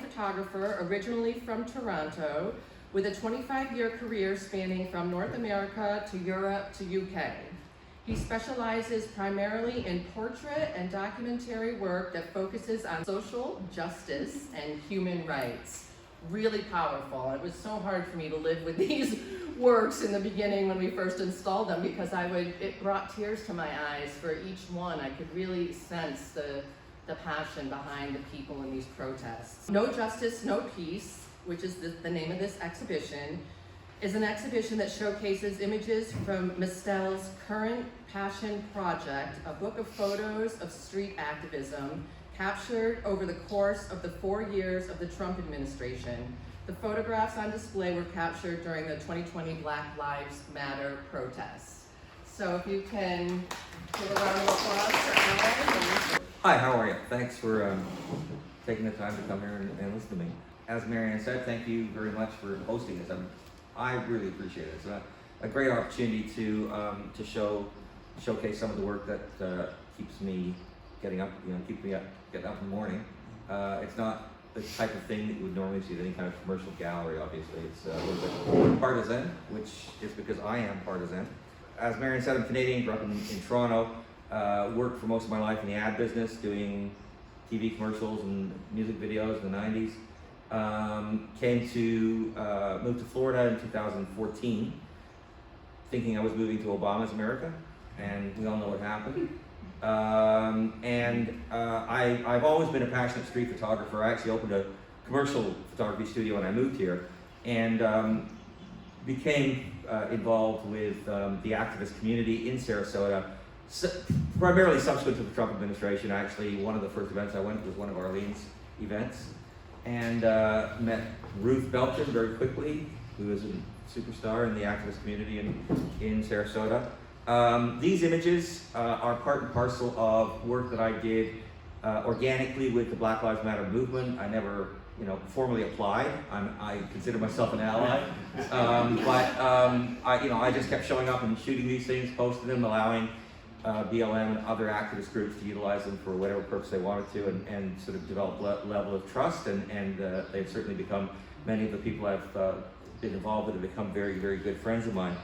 photographer originally from Toronto with a 25-year career spanning from North America to Europe to UK. He specializes primarily in portrait and documentary work that focuses on social justice and human rights. Really powerful. It was so hard for me to live with these works in the beginning when we first installed them because it brought tears to my eyes for each one. I could really sense the passion behind the people in these protests. No Justice, No Peace, which is the name of this exhibition, is an exhibition that showcases images from Mestel's current passion project, a book of photos of street activism captured over the course of the 4 years of the Trump administration. The photographs on display were captured during the 2020 Black Lives Matter protests. So if you can give a round of applause for Allan. Hi, how are you? Thanks for taking the time to come here and listen to me. As Marianne said, thank you very much for hosting this. I really appreciate it. It's a great opportunity to showcase some of the work that keeps me getting up, getting up in the morning. It's not the type of thing that you would normally see at any kind of commercial gallery, obviously. It's a little bit partisan, which is because I am partisan. As Marianne said, I'm Canadian, grew up in Toronto, worked for most of my life in the ad business, doing TV commercials and music videos in the 90s. Moved to Florida in 2014, thinking I was moving to Obama's America, and we all know what happened. I've always been a passionate street photographer. I actually opened a commercial photography studio when I moved here, and became involved with the activist community in Sarasota, primarily subsequent to the Trump administration. Actually, one of the first events I went to was one of Arlene's events, and met Ruth Belton very quickly, who is a superstar in the activist community in Sarasota. These images are part and parcel of work that I did organically with the Black Lives Matter movement. I never, formally applied. I consider myself an ally, I just kept showing up and shooting these things, posting them, allowing BLM and other activist groups to utilize them for whatever purpose they wanted to, and sort of develop level of trust, and they've certainly become, many of the people I've been involved with have become very, very good friends of mine.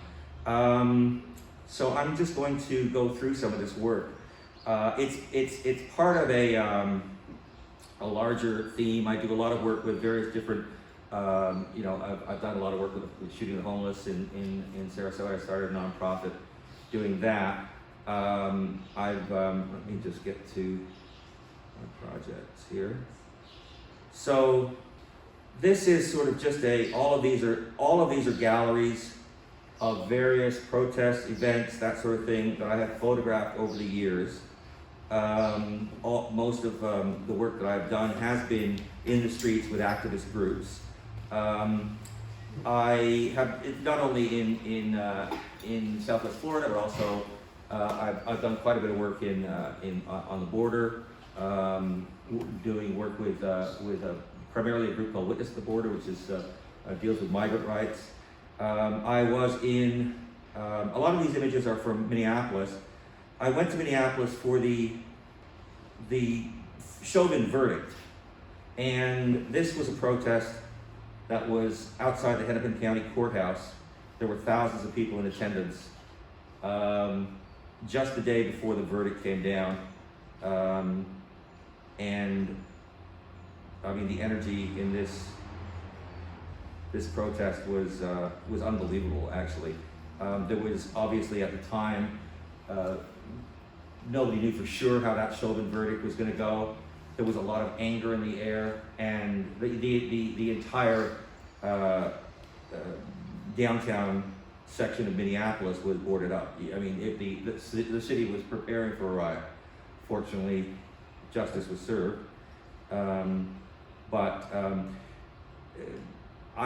So I'm just going to go through some of this work. It's part of a larger theme. I do a lot of work with various different, I've done a lot of work with shooting the homeless in Sarasota. I started a nonprofit doing that. Let me just get to my projects here. So this is sort of just all of these are galleries of various protests, events, that sort of thing that I have photographed over the years. Most of the work that I've done has been in the streets with activist groups. I have not only in Southwest Florida, but also I've done quite a bit of work on the border, doing work with primarily a group called Witness the Border, which is deals with migrant rights. I was in a lot of these images are from Minneapolis. I went to Minneapolis for the Chauvin verdict, and this was a protest that was outside the Hennepin County Courthouse. There were thousands of people in attendance. Just the day before the verdict came down, and I mean the energy in this protest was unbelievable. Actually, there was obviously at the time nobody knew for sure how that Chauvin verdict was going to go. There was a lot of anger in the air, and the entire downtown section of Minneapolis was boarded up. I mean, the city was preparing for a riot. Fortunately, justice was served. I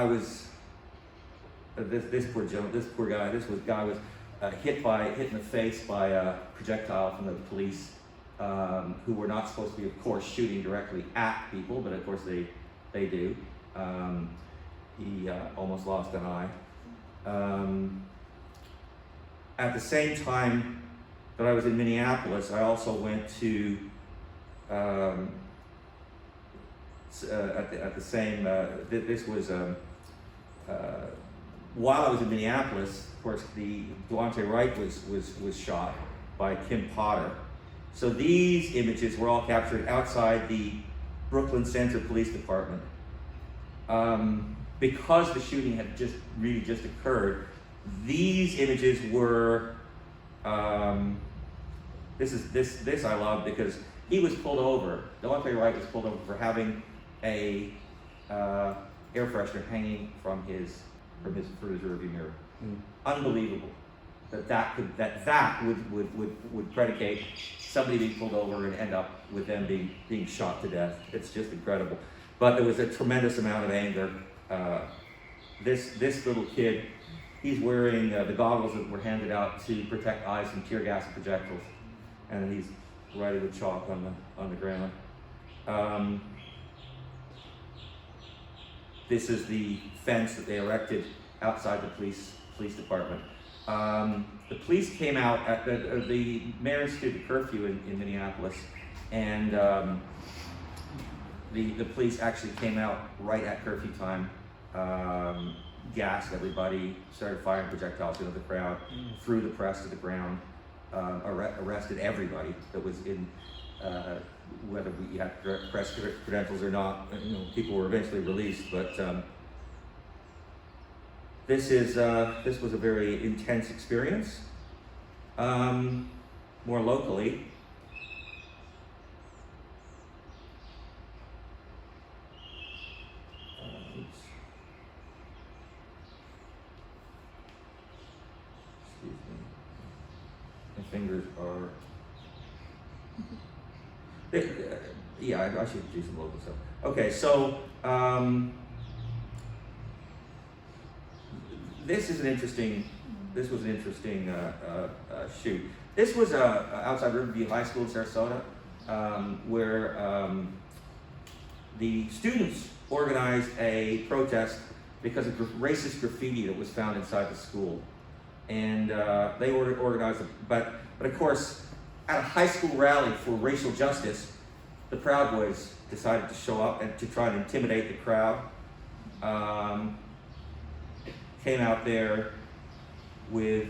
was this poor guy. This guy was hit in the face by a projectile from the police, who were not supposed to be, of course, shooting directly at people, but of course they do. He almost lost an eye. At the same time that I was in Minneapolis, I also went to at the same. This was while I was in Minneapolis. Of course, the Daunte Wright was shot by Kim Potter. So these images were all captured outside the Brooklyn Center Police Department. Because the shooting had just occurred, these images were. This I love because he was pulled over. Daunte Wright was pulled over for having a air freshener hanging from his rearview mirror. Unbelievable that would predicate somebody being pulled over and end up with them being shot to death. It's just incredible. But there was a tremendous amount of anger. This little kid, he's wearing the goggles that were handed out to protect eyes from tear gas and projectiles, and he's writing with chalk on the ground. This is the fence that they erected outside the police department. The police came out at the mayor instituted curfew in Minneapolis, and the police actually came out right at curfew time, gassed everybody, started firing projectiles into the crowd, threw the press to the ground, arrested everybody that was in, whether you had press credentials or not. People were eventually released, but this was a very intense experience. More locally, excuse me, my fingers are. Yeah, I should do some local stuff. Okay, so this was an interesting shoot. This was outside Riverview High School in Sarasota, where the students organized a protest because of racist graffiti that was found inside the school, and they organized it. But of course, at a high school rally for racial justice, the Proud Boys decided to show up and to try and intimidate the crowd. Came out there with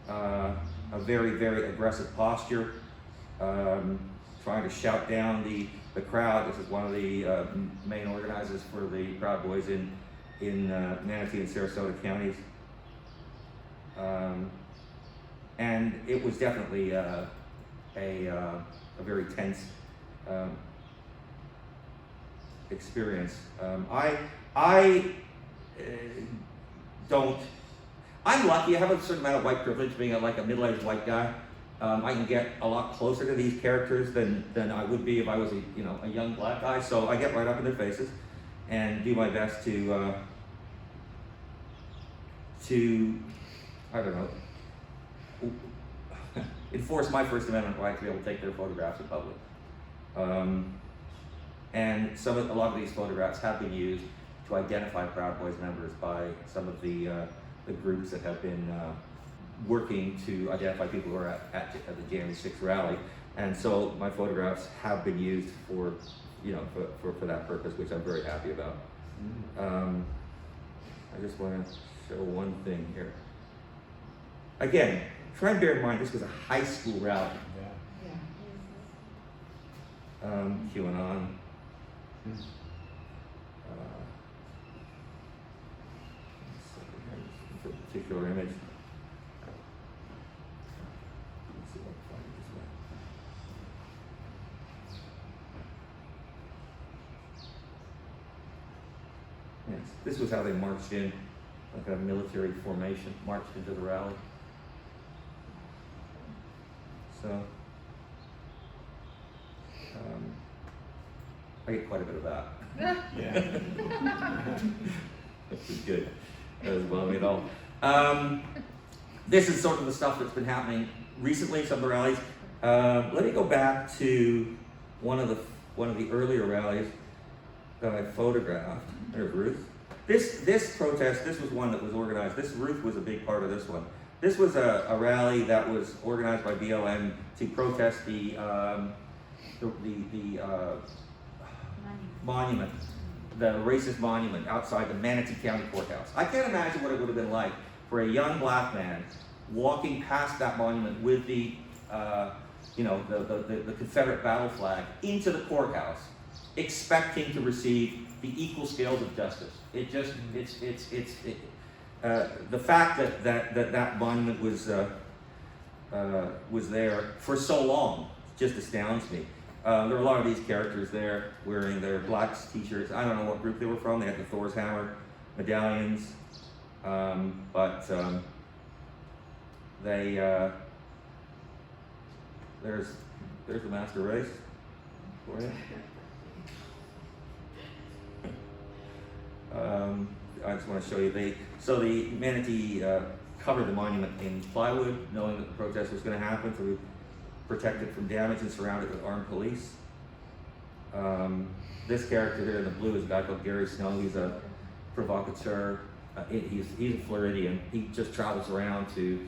a very, very aggressive posture, trying to shout down the crowd. This is one of the main organizers for the Proud Boys in Manatee and Sarasota counties. And it was definitely a very tense experience. I'm lucky. I have a certain amount of white privilege, being like a middle-aged white guy. I can get a lot closer to these characters than I would be if I was a young black guy. So I get right up in their faces and do my best to I don't know, enforce my First Amendment right to be able to take their photographs in public. And a lot of these photographs have been used to identify Proud Boys members by some of the groups that have been working to identify people who are at the January 6th rally. And so my photographs have been used for that purpose, which I'm very happy about. I just want to show one thing here. Again, try and bear in mind this was a high school rally. QAnon. Particular image. Let's see if I can find it this way. Yes, this was how they marched in, like a military formation, marched into the rally. So, I get quite a bit of that. Yeah. Which is good. That doesn't bother me at all. This is sort of the stuff that's been happening recently, some of the rallies. Let me go back to one of the earlier rallies that I photographed. There's Ruth. This protest, this was one that was organized. Ruth was a big part of this one. This was a rally that was organized by BLM to protest the monument, the racist monument outside the Manatee County Courthouse. I can't imagine what it would have been like for a young black man walking past that monument with the Confederate battle flag into the courthouse, expecting to receive the equal scales of justice. It just, the fact that monument was there for so long just astounds me. There were a lot of these characters there wearing their black t-shirts. I don't know what group they were from. They had the Thor's hammer medallions, but there's the master race for you. I just want to show you the Manatee covered the monument in plywood, knowing that the protest was going to happen, so we protected from damage and surrounded with armed police. This character here in the blue is a guy called Gary Snow. He's a provocateur. He's a Floridian. He just travels around to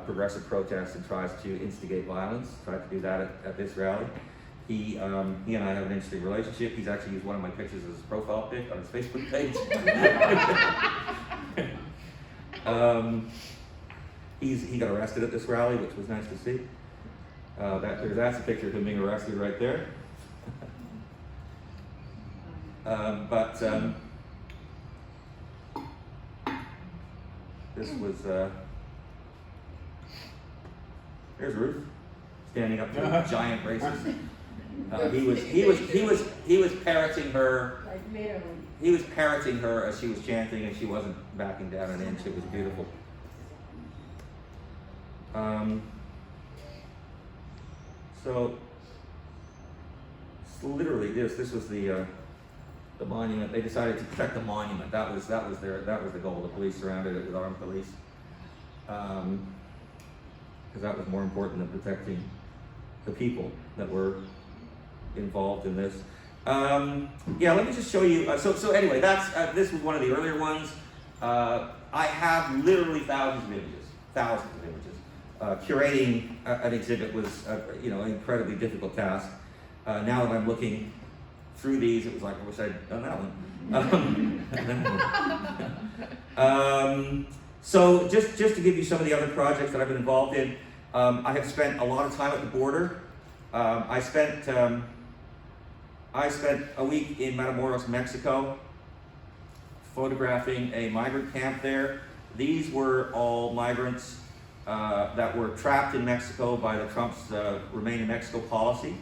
progressive protests and tries to instigate violence. Tried to do that at this rally. He and I have an interesting relationship. He's actually used one of my pictures as his profile pic on his Facebook page. He got arrested at this rally, which was nice to see. That's a picture of him being arrested right there. This was there's Ruth standing up to a giant racist. He was parroting her. He was parroting her as she was chanting, and she wasn't backing down an inch. It was beautiful. So literally, this was the monument. They decided to protect the monument. That was the goal. The police surrounded it with armed police, because that was more important than protecting the people that were involved in this. Yeah, let me just show you. So anyway, this was one of the earlier ones. I have literally thousands of images. Curating an exhibit was, an incredibly difficult task. Now that I'm looking through these, it was like I wish I'd done that one. So just to give you some of the other projects that I've been involved in, I have spent a lot of time at the border. I spent a week in Matamoros, Mexico, photographing a migrant camp there. These were all migrants that were trapped in Mexico by the Trump's Remain in Mexico policy.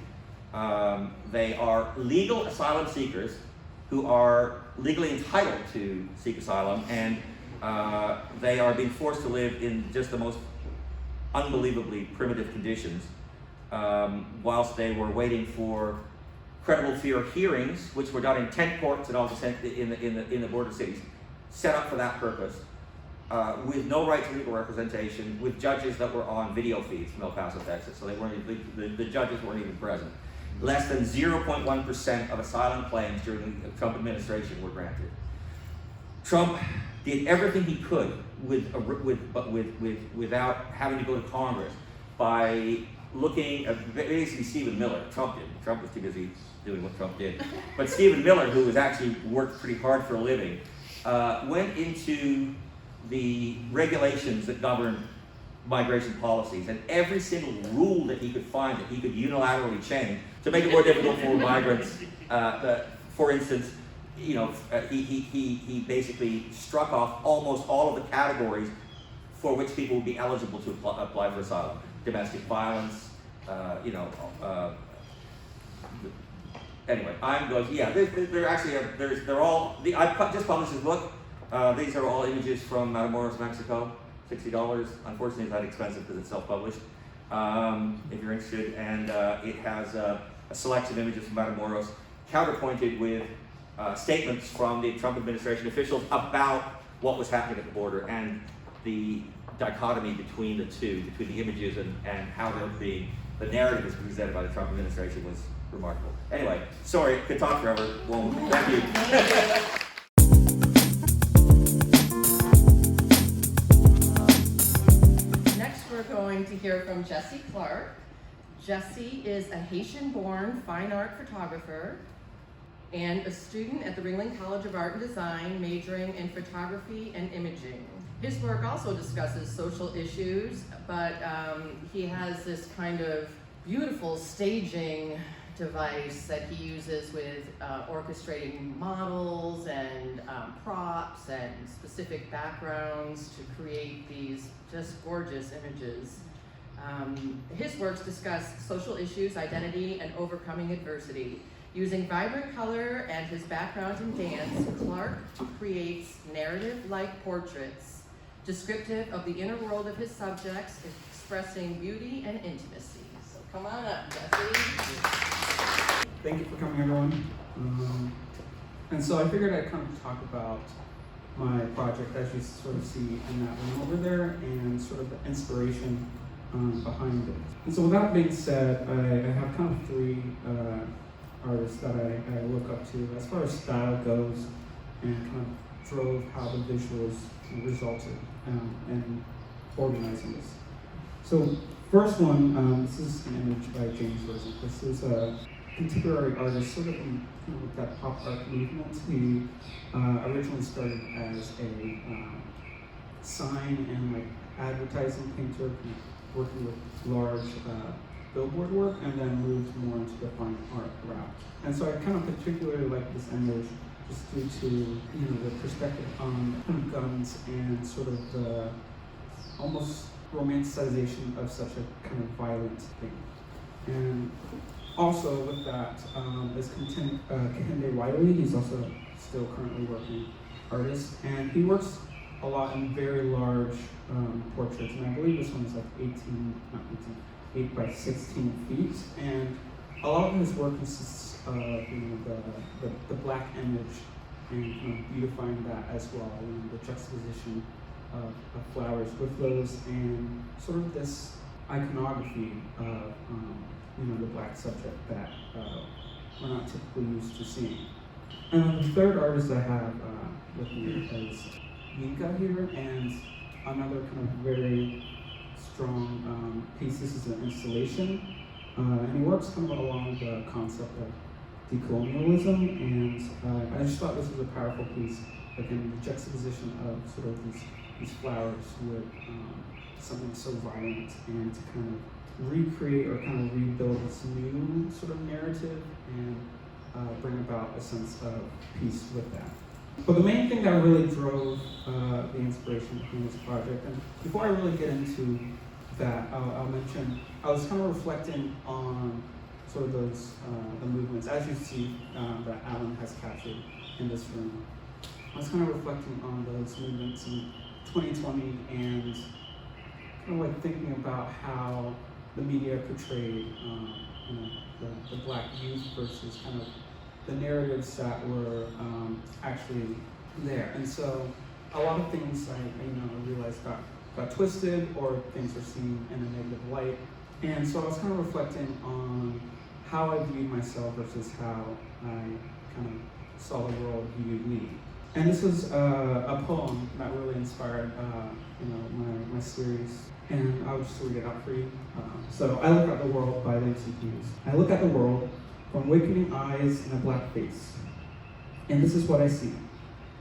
They are legal asylum seekers who are legally entitled to seek asylum, and they are being forced to live in just the most unbelievably primitive conditions whilst they were waiting for credible fear hearings, which were done in tent courts and all in the border cities, set up for that purpose, with no right to legal representation, with judges that were on video feeds from El Paso, Texas, so they weren't the judges weren't even present. Less than 0.1% of asylum claims during the Trump administration were granted. Trump did everything he could without having to go to Congress by looking at basically Stephen Miller. Trump didn't. Trump was too busy doing what Trump did. But Stephen Miller, who was actually worked pretty hard for a living, went into the regulations that govern migration policies, and every single rule that he could find that he could unilaterally change to make it more difficult for migrants. For instance, he basically struck off almost all of the categories for which people would be eligible to apply for asylum. Domestic violence, anyway, I'm going. Yeah, they're all. I just published this book. These are all images from Matamoros, Mexico. $60. Unfortunately, it's not expensive because it's self-published. If you're interested, and it has a selection of images from Matamoros, counterpointed with statements from the Trump administration officials about what was happening at the border and the dichotomy between the two, between the images and how the narrative is presented by the Trump administration was remarkable. Anyway, sorry, could talk forever. Well, thank you. Next, we're going to hear from Jesse Clark. Jesse is a Haitian-born fine art photographer. and a student at the Ringling College of Art and Design, majoring in photography and imaging. His work also discusses social issues, but he has this kind of beautiful staging device that he uses with orchestrating models and props and specific backgrounds to create these just gorgeous images. His works discuss social issues, identity, and overcoming adversity. Using vibrant color and his background in dance, Clark creates narrative-like portraits descriptive of the inner world of his subjects, expressing beauty and intimacy. So come on up, Jesse. Thank you for coming, everyone. And so I figured I'd kind of talk about my project, as you sort of see in that room over there, and sort of the inspiration behind it. And so with that being said, I have kind of three artists that I look up to as far as style goes, and kind of drove how the visuals resulted in organizing this. So first one, this is an image by James Weires. This is a contemporary artist, sort of in with that pop art movement. He originally started as a sign and like advertising painter, working with large billboard work, and then moved more into the fine art route. And so I kind of particularly like this image just due to the perspective on guns and sort of the almost romanticization of such a kind of violent thing. And also with that is Kehinde Wiley. He's also still currently working artist, and he works a lot in very large portraits, and I believe this one is like 8 by 16 feet, and a lot of his work consists of the black image and kind of beautifying that as well, and the juxtaposition of flowers with those, and sort of this iconography of the black subject that we're not typically used to seeing. And the third artist I have with me is Yinka here, and another kind of very strong piece. This is an installation, and he works kind of along the concept of decolonialism, and I just thought this was a powerful piece, again, the juxtaposition of sort of these flowers with something so violent, and to kind of recreate or kind of rebuild this new sort of narrative and bring about a sense of peace with that. But the main thing that really drove the inspiration behind this project, and before I really get into that, I'll mention, I was kind of reflecting on sort of those, the movements, as you see that Allan has captured in this room. I was kind of reflecting on those movements in 2020 and kind of like thinking about how the media portrayed the black youth versus kind of the narratives that were actually there. And so a lot of things I realized got twisted, or things were seen in a negative light. And so I was kind of reflecting on how I viewed myself versus how I kind of saw the world viewed me. And this was a poem that really inspired my series, and I'll just read it out for you. So I look at the world by Langston Hughes. I look at the world from awakening eyes and a black face, and this is what I see: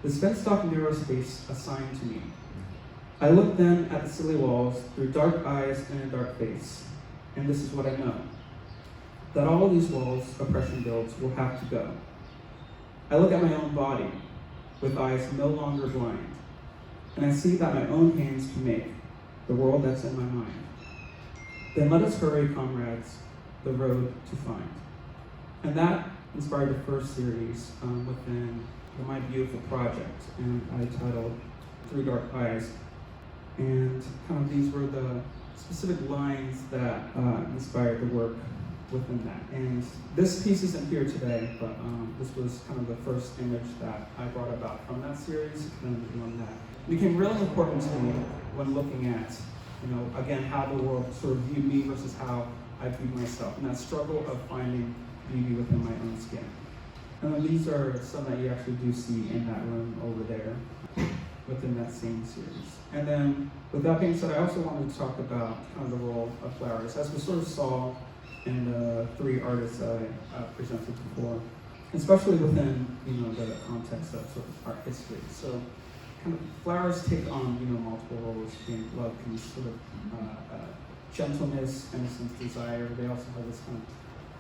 this fenced-off narrow space assigned to me. I look then at the silly walls through dark eyes and a dark face, and this is what I know: that all these walls oppression builds will have to go. I look at my own body with eyes no longer blind, and I see that my own hands can make the world that's in my mind. Then let us hurry, comrades, the road to find. And that inspired the first series within the My Beautiful project, and I titled Three Dark Eyes. And kind of these were the specific lines that inspired the work within that. And this piece isn't here today, but this was kind of the first image that I brought about from that series, and the one that became really important to me when looking at, again, how the world sort of viewed me versus how I viewed myself, and that struggle of finding beauty within my own skin. And then these are some that you actually do see in that room over there within that same series. And then with that being said, I also wanted to talk about kind of the role of flowers. As we sort of saw in the three artists I presented before, especially within, the context of sort of art history. So kind of flowers take on, multiple roles, being love, peace, sort of gentleness, innocence, desire. They also have this kind of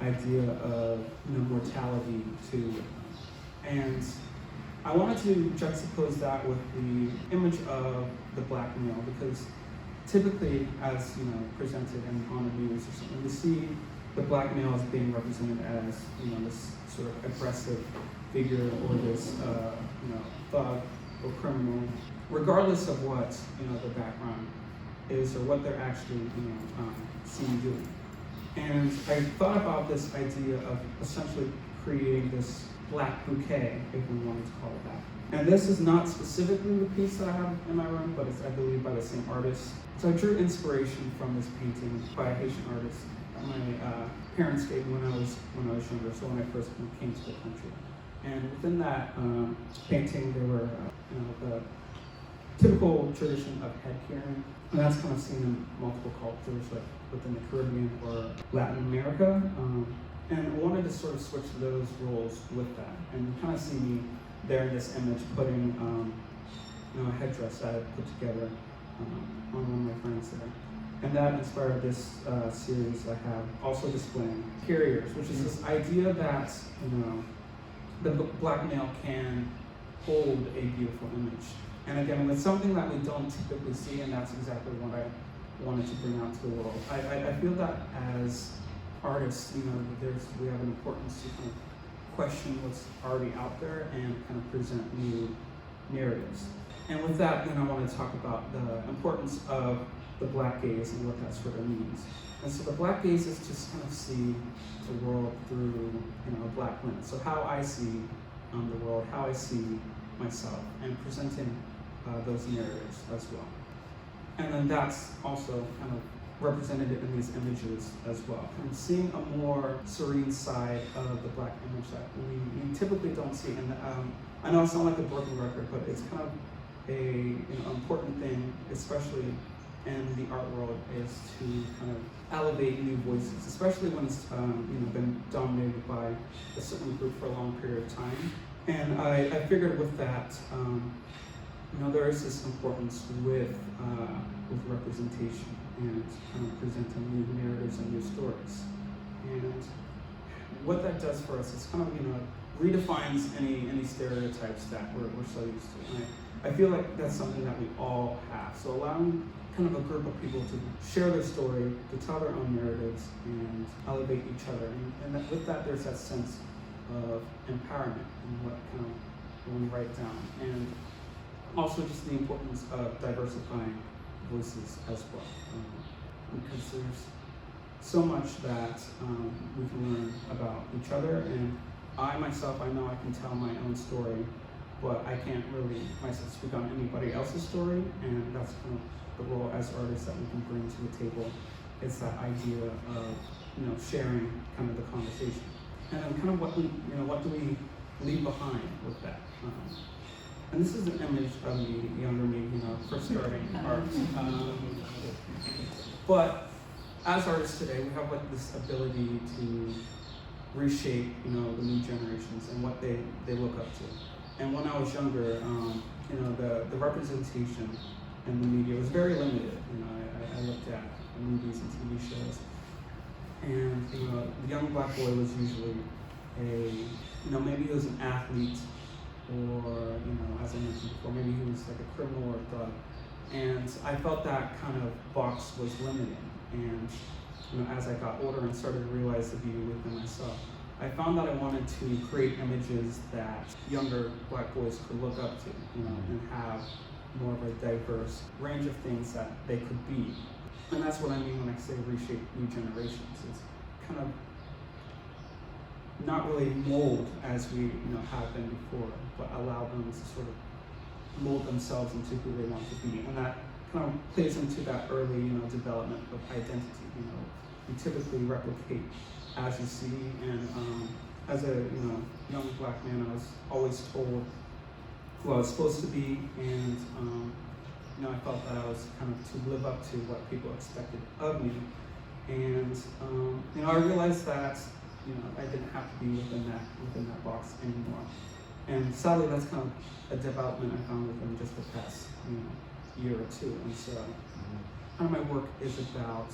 idea of, mortality too. And I wanted to juxtapose that with the image of the black male, because typically, as presented on the news or something, we see the black male as being represented as this sort of aggressive figure or this thug or criminal, regardless of what their background is or what they're actually seen doing. And I thought about this idea of essentially creating this black bouquet, if we wanted to call it that. And this is not specifically the piece that I have in my room, but it's, I believe, by the same artist. So I drew inspiration from this painting by a Haitian artist that my parents gave me when I was younger, so when I first came to the country. And within that painting, there were the typical tradition of head carrying, and that's kind of seen in multiple cultures, like within the Caribbean or Latin America. And I wanted to sort of switch those roles with that, and you kind of see me there in this image putting a headdress that I put together on one of my friends there. And that inspired this series I have, also displaying carriers, which is this idea that the black male can hold a beautiful image. And again, it's something that we don't typically see, and that's exactly what I wanted to bring out to the world. I feel that as artists, we have an importance to kind of question what's already out there and kind of present new narratives. And with that, I want to talk about the importance of the black gaze and what that sort of means. And so the black gaze is just kind of see the world through a black lens. So how I see the world, how I see myself, and presenting those narratives as well. And then that's also kind of represented in these images as well. Kind of seeing a more serene side of the black image that we typically don't see. And I know it sounds like a broken record, but it's kind of a important thing, especially in the art world, is to kind of elevate new voices, especially when it's been dominated by a certain group for a long period of time. And I figured with that, there is this importance with representation and kind of presenting new narratives and new stories. And what that does for us is kind of redefines any stereotypes that we're so used to. And I feel like that's something that we all have. So allowing kind of a group of people to share their story, to tell their own narratives, and elevate each other. And with that, there's that sense of empowerment in what kind of when we write down. And also just the importance of diversifying voices as well. Because there's so much that we can learn about each other. And I myself, I know I can tell my own story, but I can't really myself speak on anybody else's story, and that's kind of the role as artists that we can bring to the table. It's that idea of sharing kind of the conversation, and then kind of what do we leave behind with that. And this is an image of me, younger me, first starting art. But as artists today, we have like this ability to reshape, the new generations and what they look up to. And when I was younger, the representation in the media was very limited. I looked at movies and TV shows, and the young black boy was usually maybe he was an athlete, or as I mentioned before, maybe he was like a criminal or a thug. And I felt that kind of box was limiting. And as I got older and started to realize the beauty within myself, I found that I wanted to create images that younger black boys could look up to, and have more of a diverse range of things that they could be. And that's what I mean when I say reshape new generations. It's kind of not really mold as we have been before, but allow them to sort of mold themselves into who they want to be. And that kind of plays into that early development of identity. You typically replicate as you see, and as a young black man, I was always told who I was supposed to be, and I felt that I was kind of to live up to what people expected of me. And I realized that I didn't have to be within that box anymore. And sadly, that's kind of a development I found within just the past year or two. And so kind of my work is about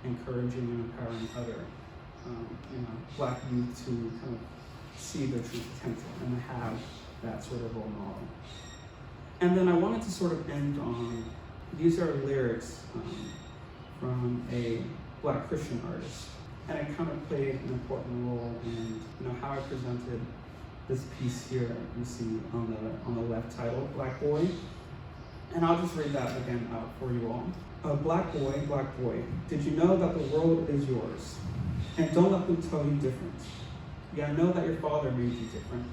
encouraging and empowering other Black youth to kind of see their true potential and to have that sort of role model. And then I wanted to sort of end on, these are lyrics from a Black Christian artist. And it kind of played an important role in how I presented this piece here you see on the left title, Black Boy. And I'll just read that again out for you all. Black boy, did you know that the world is yours? And don't let them tell you different. Yeah, I know that your father made you different,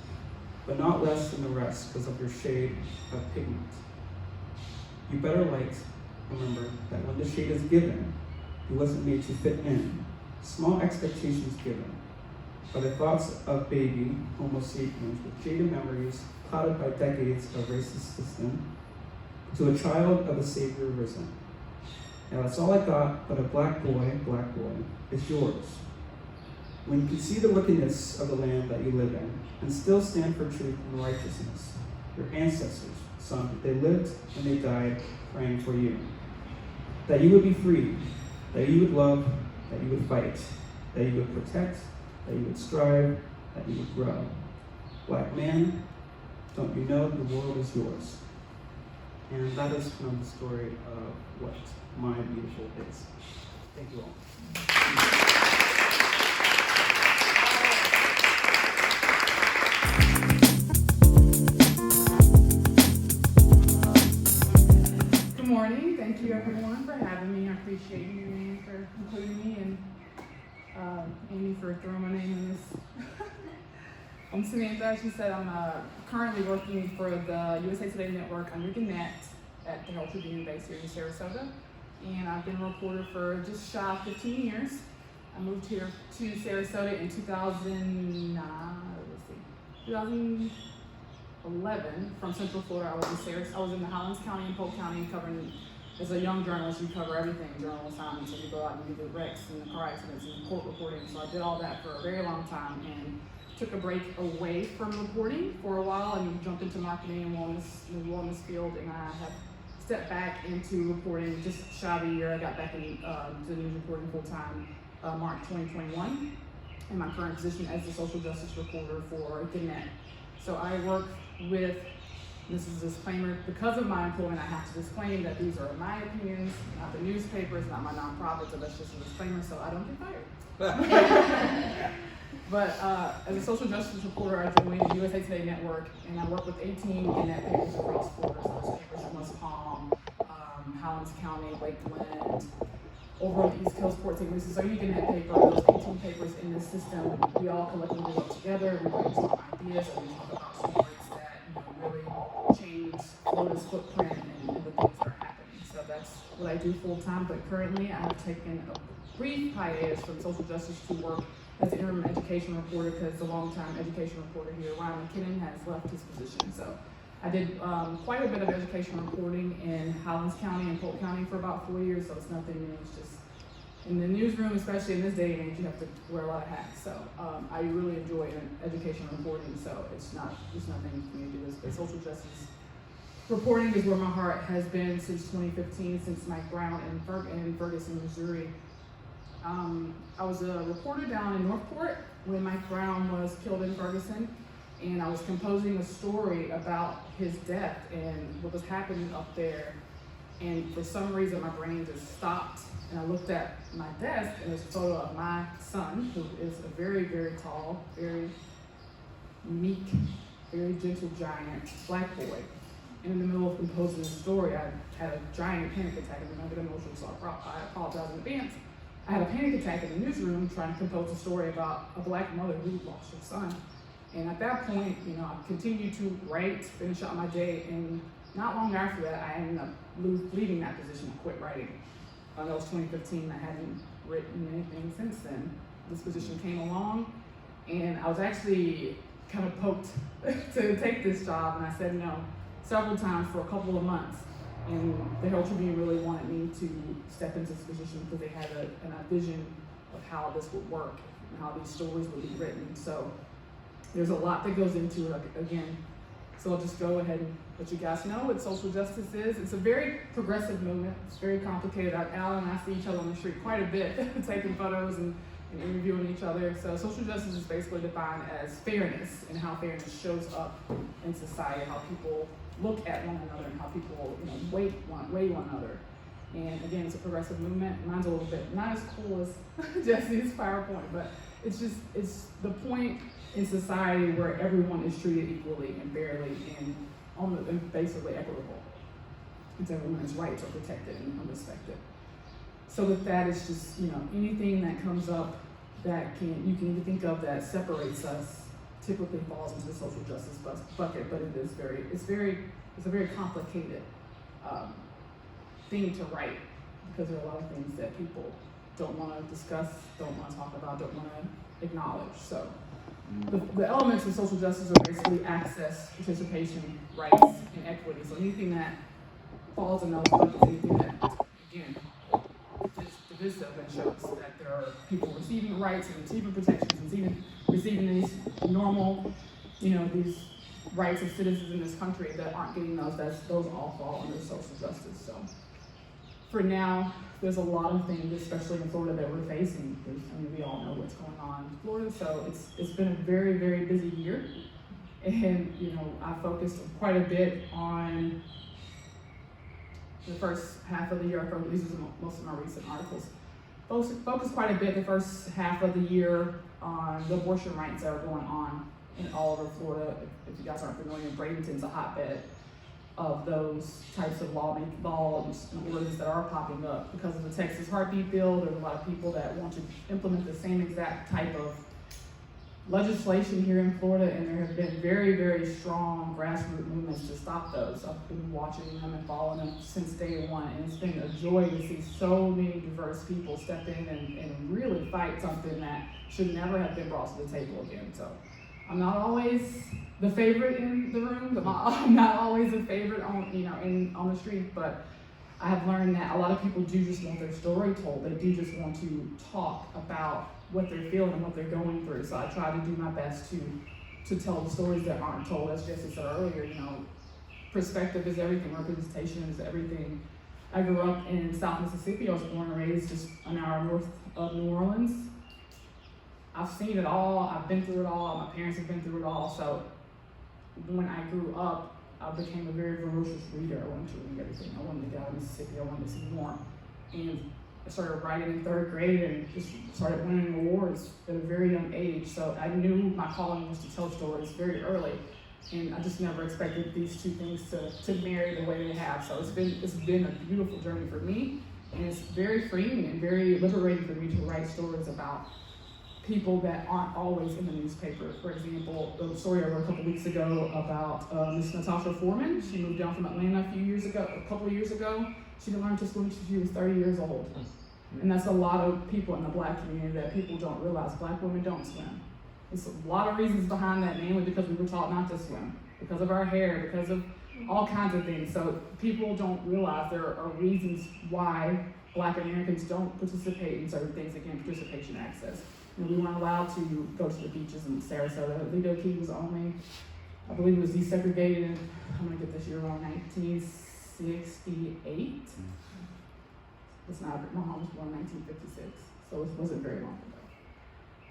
but not less than the rest because of your shade of pigment. You better remember that when the shade is given, he wasn't made to fit in. Small expectations given, by the thoughts of baby Homo sapiens with jaded memories clouded by decades of racist system, to a child of a savior risen. Now that's all I got, but a black boy is yours. When you can see the wickedness of the land that you live in, and still stand for truth and righteousness, your ancestors, son, they lived and they died praying for you. That you would be free, that you would love, that you would fight, that you would protect, that you would strive, that you would grow. Black man, don't you know the world is yours? And that is kind of the story of what my beautiful is. Thank you all. Good morning. Thank you everyone for having me. I appreciate you and for including me and Amy for throwing my name in this. I'm Samantha. She said I'm currently working for the USA Today Network under Gannett at the Herald Tribune base here in Sarasota. And I've been a reporter for just shy of 15 years. I moved here to Sarasota in 2011 from Central Florida. I was in the Highlands County and Polk County covering, as a young journalist, you cover everything, journal assignments, so you go out and you do the wrecks and the car accidents and court reporting. So I did all that for a very long time and took a break away from reporting for a while and jumped into marketing and the wellness field, and I have stepped back into reporting just shy of a year. I got back into news reporting full time March 2021 in my current position as the social justice reporter for Gannett. So I work with, this is a disclaimer, because of my employment I have to disclaim that these are my opinions, not the newspapers, not my nonprofit, so that's just a disclaimer so I don't get fired. But as a social justice reporter, I joined the USA Today Network, and I work with 18 Gannett papers across Florida. So those papers in West Palm, Highlands County, Lakeland, over on the East Coast, Port St. Lucie. So you Gannett paper, those 18 papers in this system, we all collectively work together, we brainstorm ideas, and we talk about stories that really change Florida's footprint and the things that are happening. So that's what I do full time, but currently I have taken a brief hiatus from social justice to work as an interim education reporter because the longtime education reporter here, Ryan McKinnon, has left his position. So I did quite a bit of education reporting in Highlands County and Polk County for about 4 years, so it's nothing new. It's just in the newsroom, especially in this day and age, you have to wear a lot of hats. So I really enjoy education reporting, so it's nothing for me to do this. But social justice reporting is where my heart has been since 2015, since Mike Brown in Ferguson, Missouri. I was a reporter down in Northport when Mike Brown was killed in Ferguson, and I was composing a story about his death and what was happening up there. And for some reason, my brain just stopped, and I looked at my desk, and there's a photo of my son, who is a very, very tall, very meek, very gentle giant black boy. And in the middle of composing the story, I had a giant panic attack, and I get emotional, so I apologize in advance. I had a panic attack in the newsroom trying to compose a story about a black mother who lost her son. And at that point, I continued to write, finish out my day, and not long after that, I ended up leaving that position. I quit writing. That was 2015. I hadn't written anything since then. This position came along, and I was actually kind of poked to take this job, and I said no several times for a couple of months. And the Herald Tribune really wanted me to step into this position because they had a vision of how this would work and how these stories will be written. So there's a lot that goes into it again. So I'll just go ahead and let you guys know what social justice is. It's a very progressive movement. It's very complicated. Allan and I see each other on the street quite a bit, taking photos and interviewing each other. So social justice is basically defined as fairness and how fairness shows up in society, how people look at one another and how people weigh one another. And again, it's a progressive movement. Mine's a little bit not as cool as Jesse's PowerPoint, but it's the point in society where everyone is treated equally and fairly and basically equitable. It's everyone's rights are protected and respected. So with that, it's just anything that comes up that you can even think of that separates us typically falls into the social justice bucket, but it's a very complicated thing to write because there are a lot of things that people don't want to discuss, don't want to talk about, don't want to acknowledge. So the elements of social justice are basically access, participation, rights, and equity. So anything that falls in those buckets, anything that, again, is divisive and shows that there are people receiving rights and receiving protections and receiving these normal, these rights of citizens in this country that aren't getting those all fall under social justice. So for now, there's a lot of things, especially in Florida, that we're facing. We all know what's going on in Florida, so it's been a very, very busy year. And, I focused quite a bit on the first half of the year. These are most of my recent articles. Focused quite a bit the first half of the year on the abortion rights that are going on in all over Florida. If you guys aren't familiar, Bradenton's a hotbed of those types of laws and orders that are popping up. Because of the Texas Heartbeat Bill, there's a lot of people that want to implement the same exact type of legislation here in Florida, and there have been very, very strong grassroots movements to stop those. I've been watching them and following them since day one, and it's been a joy to see so many diverse people step in and really fight something that should never have been brought to the table again. So I'm not always the favorite in the room. I'm not always a favorite on the street, but I have learned that a lot of people do just want their story told. They do just want to talk about what they're feeling and what they're going through. So I try to do my best to tell the stories that aren't told. As Jesse said earlier, perspective is everything, representation is everything. I grew up in South Mississippi. I was born and raised just an hour north of New Orleans. I've seen it all. I've been through it all. My parents have been through it all. So when I grew up, I became a very ferocious reader. I wanted to read everything. I wanted to get out of Mississippi. I wanted to see more. And I started writing in 3rd grade and just started winning awards at a very young age. So I knew my calling was to tell stories very early. And I just never expected these two things to marry the way they have. So it's been a beautiful journey for me. And it's very freeing and very liberating for me to write stories about people that aren't always in the newspaper. For example, the story I wrote a couple weeks ago about Miss Natasha Foreman. She moved down from Atlanta a couple of years ago. She didn't learn to swim until she was 30 years old. And that's a lot of people in the Black community that people don't realize. Black women don't swim. There's a lot of reasons behind that, mainly because we were taught not to swim, because of our hair, because of all kinds of things. So people don't realize there are reasons why Black Americans don't participate in certain things. Again, participation access. We weren't allowed to go to the beaches in Sarasota. Lido Key was only, I believe it was desegregated in, I'm gonna get this year wrong, 1968. It's not, my mom was born in 1956, so it wasn't very long ago.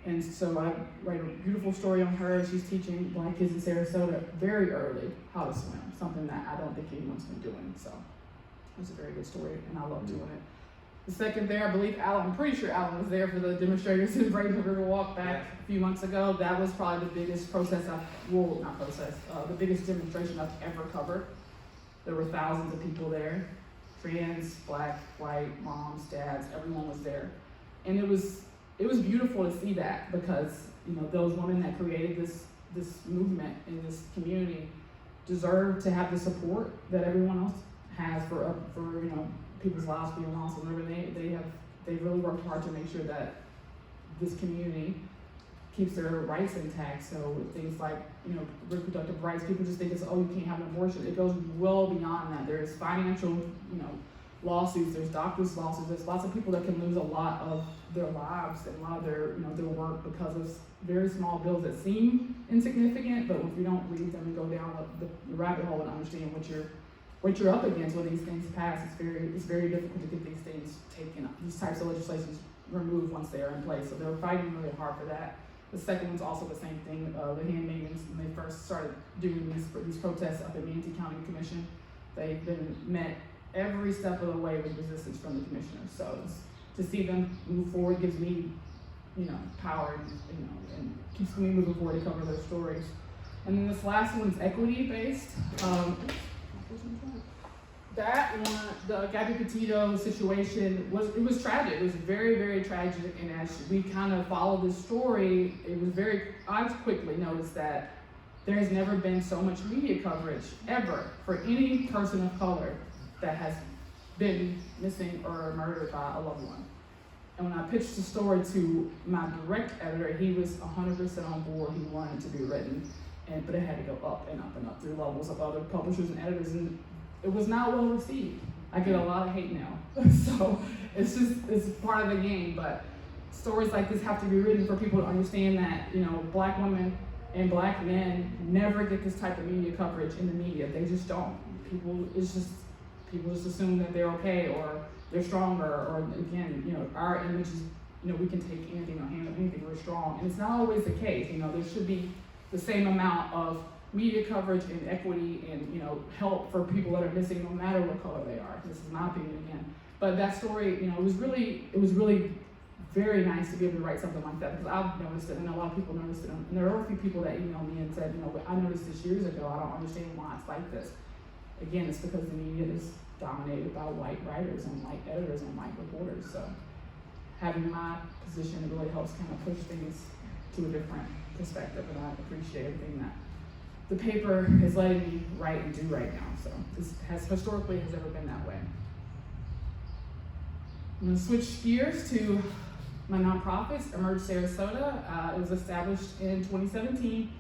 And so I write a beautiful story on her. She's teaching Black kids in Sarasota very early how to swim, something that I don't think anyone's been doing. So it was a very good story, and I love doing it. The second there, I believe Allan, I'm pretty sure Allan was there for the demonstrators in Braden River Walk back a few months ago. That was probably the biggest the biggest demonstration I've ever covered. There were thousands of people there. Trans, Black, white, moms, dads, everyone was there. And it was beautiful to see that, because those women that created this movement in this community deserve to have the support that everyone else has for people's lives being lost. And they've really worked hard to make sure that this community keeps their rights intact. So things like reproductive rights, people just think it's, oh, you can't have an abortion. It goes well beyond that. There's financial lawsuits, there's doctors' lawsuits, there's lots of people that can lose a lot of their lives and a lot of their, their work because of very small bills that seem insignificant, but if you don't read them and go down the rabbit hole and understand what you're up against when these things pass, it's very difficult to get these things taken, these types of legislations removed once they are in place. So they're fighting really hard for that. The second one's also the same thing. The handmaidens, when they first started doing these protests up at Manatee County Commission, they've been met every step of the way with resistance from the commissioners. So to see them move forward gives me, power, and keeps me moving forward to cover their stories. And then this last one's equity based. That one, the Gabby Petito situation was tragic. It was very, very tragic. And as we kind of followed this story, I quickly noticed that there has never been so much media coverage ever for any person of color that has been missing or murdered by a loved one. And when I pitched the story to my direct editor, he was 100% on board. He wanted it to be written, but it had to go up and up and up through levels of other publishers and editors, and it was not well received. I get a lot of hate now. So it's part of the game, but stories like this have to be written for people to understand that, Black women and Black men never get this type of media coverage in the media. They just don't. People just assume that they're okay or they're stronger, or again, our image is, we can take anything or handle anything, we're strong. And it's not always the case. There should be the same amount of media coverage and equity and help for people that are missing no matter what color they are. This is my opinion again. But that story, it was really very nice to be able to write something like that, because I've noticed it and a lot of people noticed it. And there are a few people that emailed me and said, I noticed this years ago, I don't understand why it's like this. Again, it's because the media is dominated by white writers and white editors and white reporters. So having my position, it really helps kind of push things to a different perspective, and I appreciate everything that the paper is letting me write and do right now. So this historically has ever been that way. I'm going to switch gears to my nonprofits, Emerge Sarasota. It was established in 2017.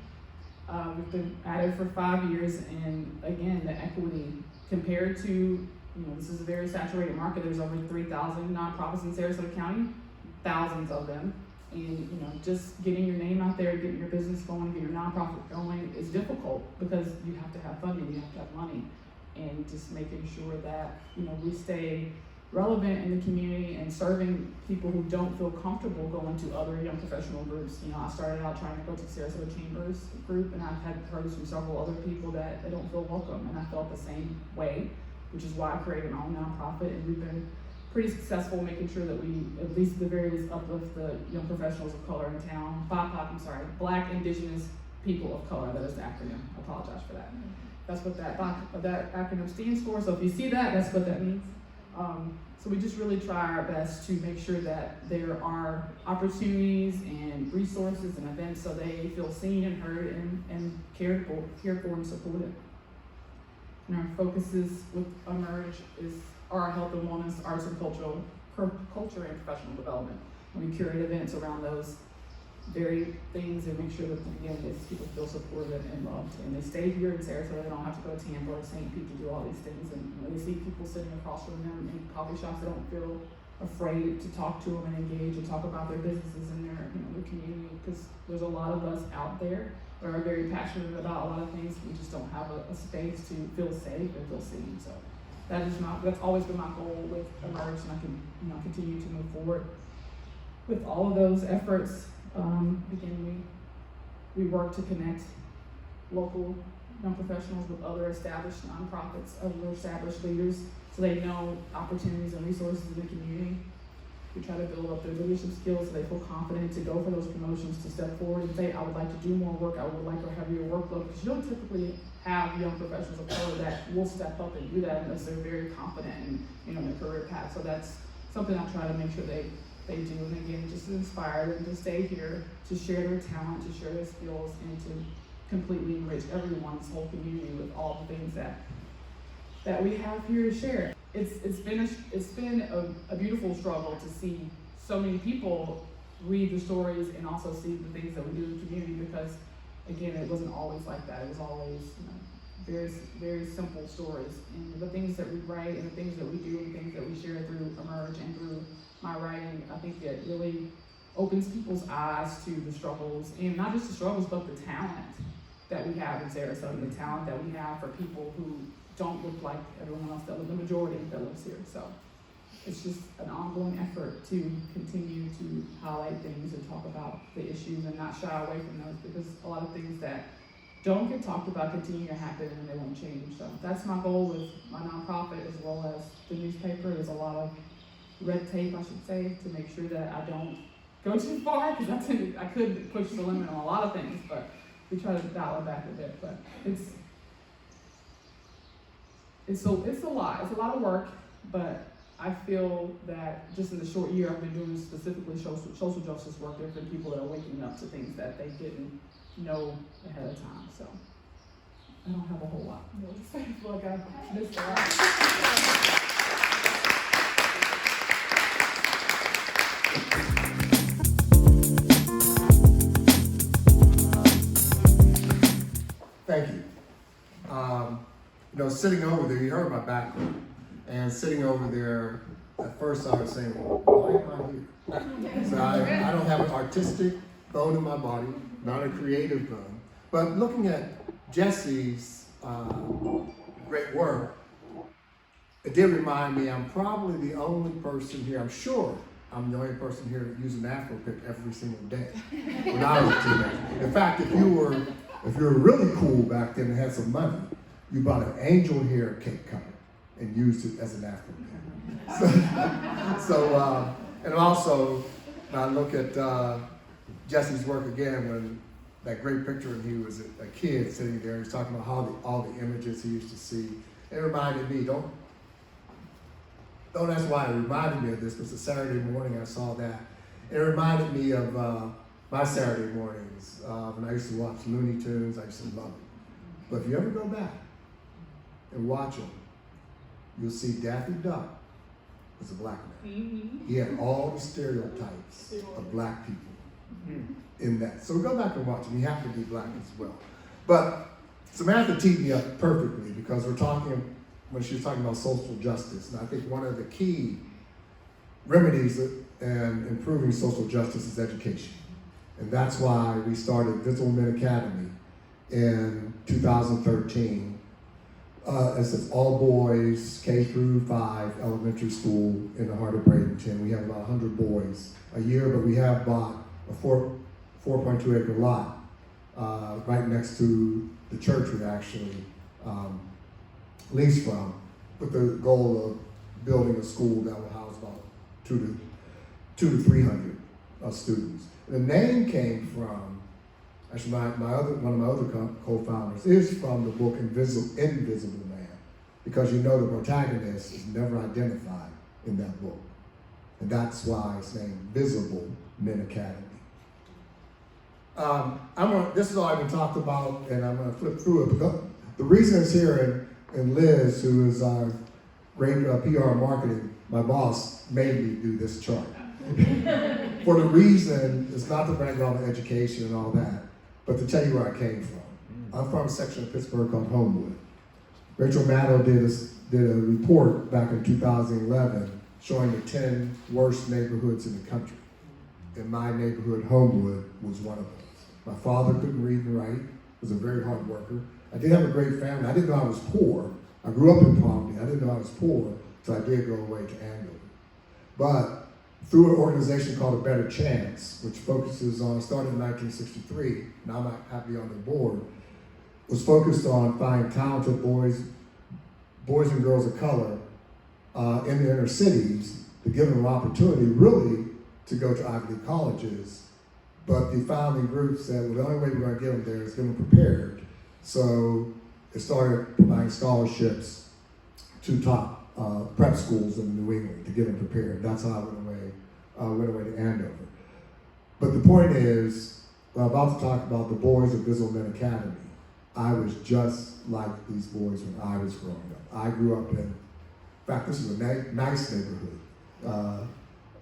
We've been at it for 5 years, and again, the equity compared to, this is a very saturated market. There's over 3,000 nonprofits in Sarasota County, thousands of them. And just getting your name out there, getting your business going, getting your nonprofit going is difficult because you have to have funding, you have to have money, and just making sure that we stay relevant in the community and serving people who don't feel comfortable going to other young professional groups. I started out trying to go to Sarasota Chambers group, and I've had heard from several other people that they don't feel welcome, and I felt the same way, which is why I created my own nonprofit, and we've been pretty successful making sure that we, at least at the very least, uplift the young professionals of color in town. Black, Indigenous people of color, that is the acronym. I apologize for that. That's what that acronym stands for. So if you see that, that's what that means. So we just really try our best to make sure that there are opportunities and resources and events so they feel seen and heard and cared for and supported. And our focuses with Emerge are health and wellness, arts and culture and professional development. And we curate events around those very things and make sure that, again, people feel supported and loved. And they stay here in Sarasota. They don't have to go to Tampa or St. Pete to do all these things. And when they see people sitting across from them in coffee shops, they don't feel afraid to talk to them and engage and talk about their businesses and their community, because there's a lot of us out there that are very passionate about a lot of things. We just don't have a space to feel safe and feel seen. So that's always been my goal with Emerge, and I can continue to move forward with all of those efforts. Again, we work to connect local young professionals with other established nonprofits, other established leaders, so they know opportunities and resources in the community. We try to build up their leadership skills so they feel confident to go for those promotions, to step forward and say, I would like to do more work, I would like a heavier workload, because you don't typically have young professionals of color that will step up and do that unless they're very confident in their career path. So that's something I try to make sure they do, and again, just to inspire them to stay here, to share their talent, to share their skills, and to completely enrich everyone's whole community with all the things that we have here to share. It's been a beautiful struggle to see so many people read the stories and also see the things that we do in the community, because again, it wasn't always like that. It was always very, very simple stories. And the things that we write and the things that we do and things that we share through Emerge and through my writing, I think it really opens people's eyes to the struggles, and not just the struggles, but the talent that we have in Sarasota, the talent that we have for people who don't look like everyone else, that live, the majority that lives here. So it's just an ongoing effort to continue to highlight things and talk about the issues and not shy away from those, because a lot of things that don't get talked about continue to happen and they won't change. So that's my goal with my nonprofit as well as the newspaper. There's a lot of red tape, I should say, to make sure that I don't go too far, because I could push the limit on a lot of things, but we try to dial it back a bit. But it's a lot. It's a lot of work, but I feel that just in the short year I've been doing specifically social justice work, there have been people that are waking up to things that they didn't know ahead of time. So I don't have a whole lot more to say. I feel like I missed a lot. Thank you. Sitting over there, you heard my background, and sitting over there, at first I was saying, well, why am I here? So I don't have an artistic bone in my body, not a creative bone, but looking at Jesse's great work, it did remind me I'm probably the only person here, I'm sure I'm the only person here that used an Afro pick every single day when I was a teenager. In fact, if you were really cool back then and had some money, you bought an angel hair cake cover and used it as an Afro pick. And also, when I look at Jesse's work again, when that great picture when he was a kid sitting there, he's talking about how all the images he used to see. It reminded me, don't ask why it reminded me of this, but it's a Saturday morning I saw that. It reminded me of my Saturday mornings when I used to watch Looney Tunes. I used to love it. But if you ever go back and watch them, you'll see Daffy Duck was a black man. Mm-hmm. He had all the stereotypes of black people in that. So go back and watch him. You have to be black as well. But Samantha teed me up perfectly, because we're talking, when she was talking about social justice, and I think one of the key remedies in improving social justice is education. And that's why we started Visible Men Academy in 2013. It's an all boys K through 5 elementary school in the heart of Bradenton. We have about 100 boys a year, but we have bought a 4.2 acre lot right next to the church we actually leased from, with the goal of building a school that will house about 200 to 300 students. The name came from, actually one of my other co-founders is from the book Invisible Man, because the protagonist is never identified in that book. And that's why it's named Visible Men Academy. This is all I've been talked about, and I'm gonna flip through it. But the reason it's here, and Liz, who is our great PR marketing, my boss, made me do this chart. For the reason, it's not to brag on the education and all that, but to tell you where I came from. I'm from a section of Pittsburgh called Homewood. Rachel Maddow did a report back in 2011 showing the 10 worst neighborhoods in the country. And my neighborhood, Homewood, was one of those. My father couldn't read and write, was a very hard worker. I did have a great family. I didn't know I was poor. I grew up in Pompey. I didn't know I was poor, so I did go away to Andover. But through an organization called A Better Chance, which focuses on, started in 1963, now I'm happy on the board, was focused on finding talented boys and girls of color in the inner cities to give them an opportunity really to go to Ivy League colleges. But the founding group said, well, the only way we're going to get them there is get them prepared. So it started providing scholarships to top prep schools in New England to get them prepared. That's how I went away to Andover. But the point is, I'm about to talk about the boys of Visible Men Academy. I was just like these boys when I was growing up. I grew up in fact, this is a nice neighborhood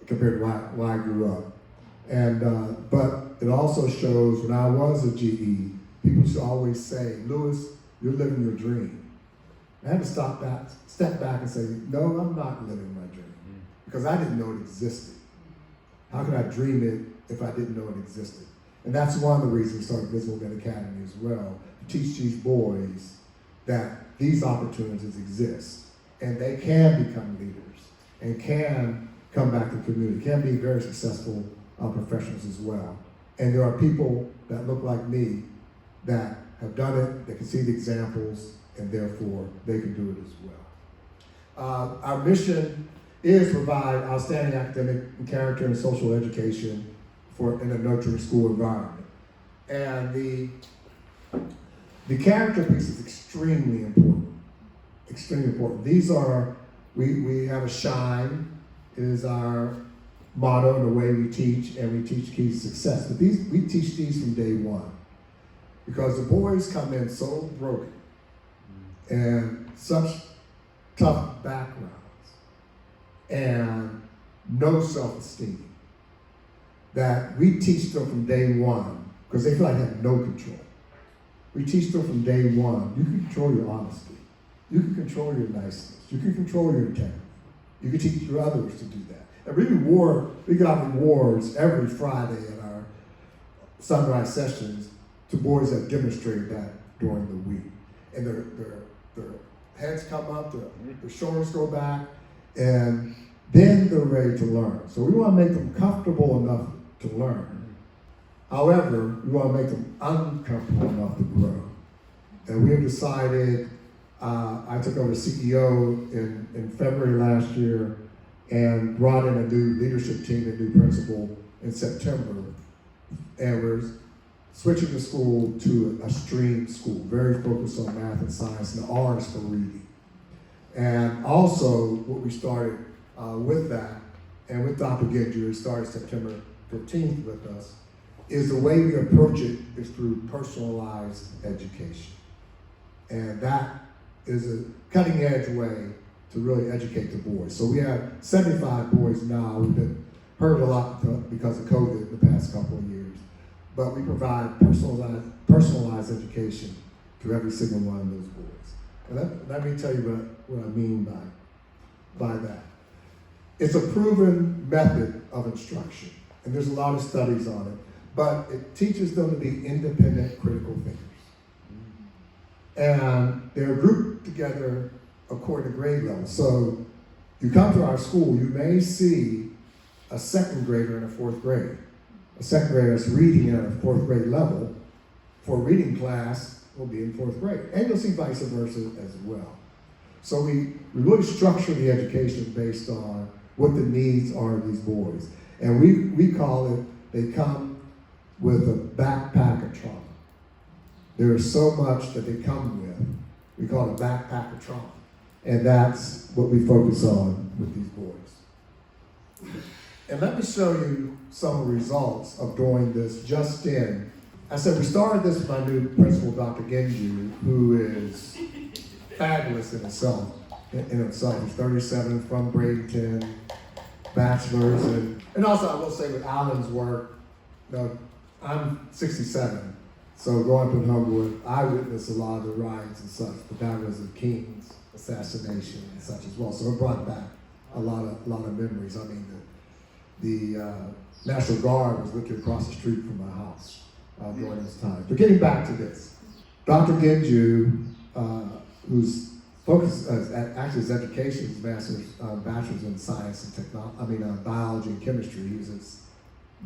compared to where I grew up. But it also shows when I was a GE, people used to always say, Lewis, You're living your dream. I had to step back and say, no, I'm not living my dream. Because I didn't know it existed. How could I dream it if I didn't know it existed? And that's one of the reasons we started Visible Men Academy as well, to teach these boys that these opportunities exist. And they can become leaders and can come back to the community, can be very successful professionals as well. And there are people that look like me that have done it, that can see the examples, and therefore they can do it as well. Our mission is to provide outstanding academic and character and social education in a nurturing school environment. And the character piece is extremely important. Extremely important. These are, we have a shine. It is our motto in the way we teach, and we teach keys to success. But we teach these from day one. Because the boys come in so broken and such tough backgrounds and no self-esteem that we teach them from day one because they feel like they have no control. We teach them from day one, you can control your honesty. You can control your niceness. You can control your integrity. You can teach your others to do that. And we got rewards every Friday in our sunrise sessions to boys that demonstrated that during the week. And their heads come up, their shoulders go back, and then they're ready to learn. So we want to make them comfortable enough to learn. However, we want to make them uncomfortable enough to grow. And we have decided, I took over CEO in February last year and brought in a new leadership team, a new principal in September. And we're switching the school to a STREAM school, very focused on math and science, and the R is for reading. And also, what we started with that, and with Dr. Genju, who started September 15th with us, is the way we approach it is through personalized education. And that is a cutting edge way to really educate the boys. So we have 75 boys now. We've been hurt a lot because of COVID the past couple of years. But we provide personalized education to every single one of those boys. And let me tell you what I mean by that. It's a proven method of instruction, and there's a lot of studies on it, but it teaches them to be independent, critical thinkers. And they're grouped together according to grade level. So you come to our school, you may see a second grader in a fourth grade. A second grader that's reading at a fourth grade level for a reading class will be in fourth grade. And you'll see vice versa as well. So we really structure the education based on what the needs are of these boys. And we call it, they come with a backpack of trauma. There is so much that they come with. We call it a backpack of trauma. And that's what we focus on with these boys. And let me show you some of the results of doing this just in. I said we started this with my new principal, Dr. Genju, who is fabulous in himself. He's 37 from Bradenton, bachelor's, and also I will say with Allan's work, I'm 67, so growing up in Homewood, I witnessed a lot of the riots and such, but that was the King's assassination and such as well. So it brought back a lot of memories. I mean, the National Guard was literally across the street from my house during this time. But getting back to this, Dr. Genju, who's focused actually his education, his bachelor's in science and technology, biology and chemistry. He was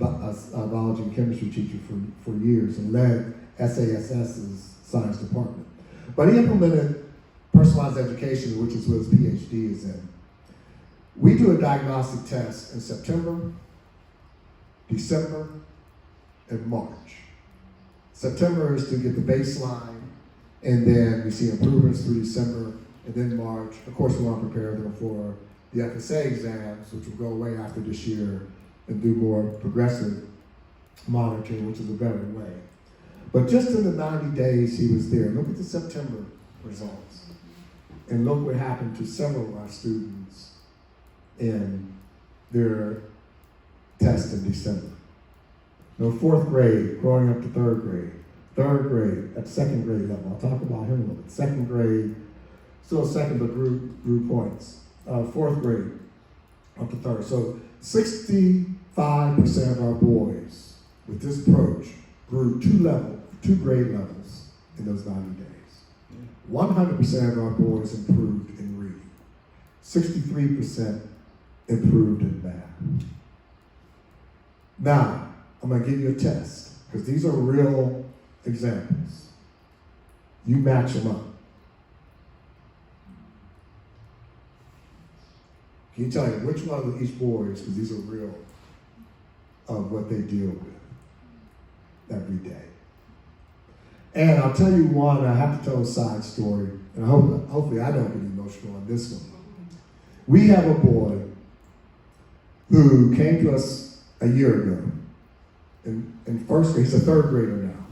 a biology and chemistry teacher for years and led SASS's science department. But he implemented personalized education, which is what his PhD is in. We do a diagnostic test in September, December, and March. September is to get the baseline, and then we see improvements through December, and then March. Of course, we want to prepare them for the FSA exams, which will go away after this year, and do more progressive monitoring, which is a better way. But just in the 90 days he was there, look at the September results, and look what happened to several of our students in their test in December. Fourth grade, growing up to third grade. third grade, at second grade level. I'll talk about him a little bit. Second grade, still second, but grew points. Fourth grade, up to third. So 65% of our boys with this approach grew two grade levels in those 90 days. 100% of our boys improved in reading. 63% improved in math. Now, I'm going to give you a test, because these are real examples. You match them up. Can you tell me which one of each boys, because these are real, of what they deal with every day? And I'll tell you one, I have to tell a side story, and hopefully I don't get emotional on this one. We have a boy who came to us a year ago. In first grade, he's a third grader now.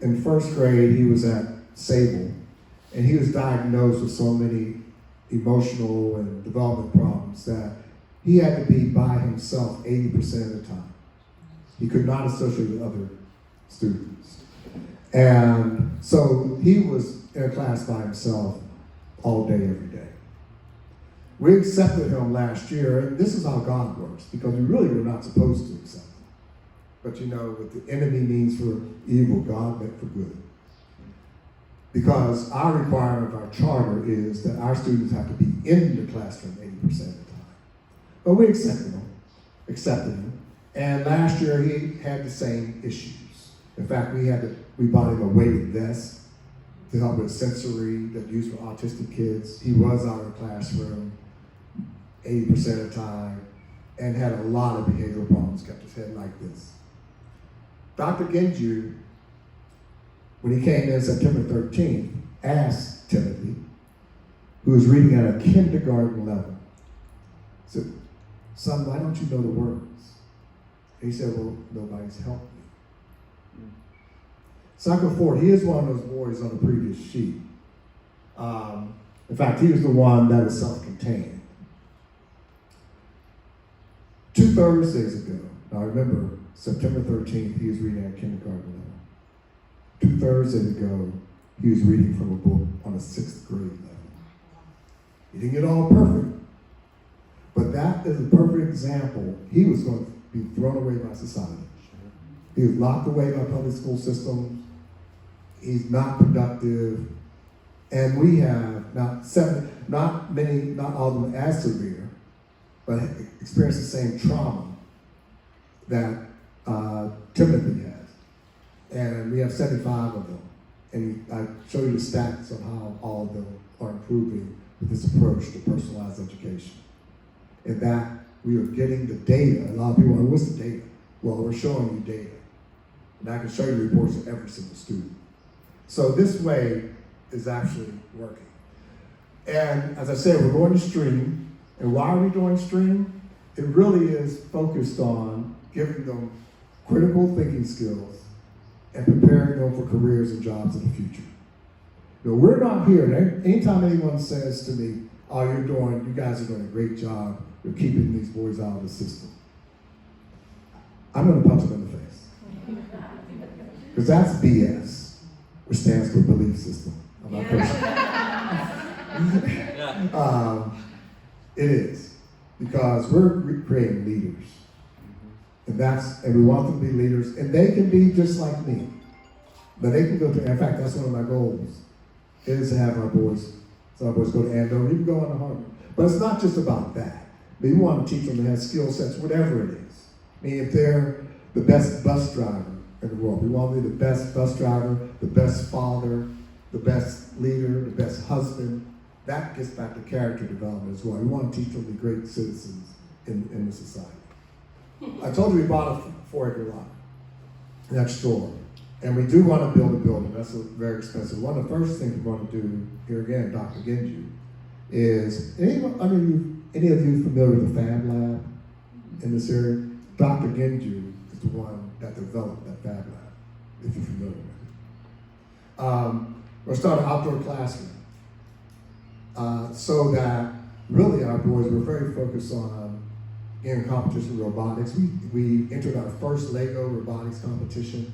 In first grade, he was at Sable, and he was diagnosed with so many emotional and development problems that he had to be by himself 80% of the time. He could not associate with other students. And so he was in a class by himself all day, every day. We accepted him last year, and this is how God works, because we really were not supposed to accept him. But you know, what the enemy means for evil, God meant for good. Because our requirement of our charter is that our students have to be in the classroom 80% of the time. But we accepted him. And last year he had the same issues. In fact, we bought him a weighted vest to help with sensory that's used for autistic kids. He was out of the classroom 80% of the time and had a lot of behavioral problems, kept his head like this. Dr. Genju, when he came in September 13th, asked Timothy, who was reading at a kindergarten level, said, "Son, why don't you know the words?" And he said, "Well, nobody's helped me." Cycle forward, he is one of those boys on the previous sheet. In fact, he was the one that was self-contained. 2 Thursdays ago, now remember, September 13th, he was reading at kindergarten level. 2 Thursdays ago, he was reading from a book on a 6th grade level. He didn't get all perfect, but that is a perfect example. He was going to be thrown away by society. He was locked away by public school systems. He's not productive. And we have not all of them as severe, but experience the same trauma that Timothy has. And we have 75 of them. And I show you the stats on how all of them are improving with this approach to personalized education. And that we are getting the data. A lot of people are, what's the data? Well, we're showing you data. And I can show you reports of every single student. So this way is actually working. And as I said, we're going to stream. And why are we doing stream? It really is focused on giving them critical thinking skills and preparing them for careers and jobs in the future. You know, we're not here. Anytime anyone says to me, "Oh, you guys are doing a great job. You're keeping these boys out of the system," I'm going to punch them in the face. Because that's BS, which stands for belief system. I'm not It is. Because we're creating leaders. And we want them to be leaders, and they can be just like me. But they can go to, in fact, that's one of my goals, is to have our boys go to Andover, even go on to Harvard. But it's not just about that. We want to teach them to have skill sets, whatever it is. I mean, if they're the best bus driver in the world, we want to be the best bus driver, the best father, the best leader, the best husband. That gets back to character development as well. We want to teach them to be great citizens in the society. I told you we bought a 4-acre lot next door. And we do want to build a building. That's very expensive. One of the first things we want to do, here again, Dr. Genju, is, any of you familiar with the Fab Lab in this area? Dr. Genju is the one that developed that Fab Lab, if you're familiar with it. We'll start an outdoor classroom. So that really our boys, we're very focused on in competition with robotics. We entered our first Lego robotics competition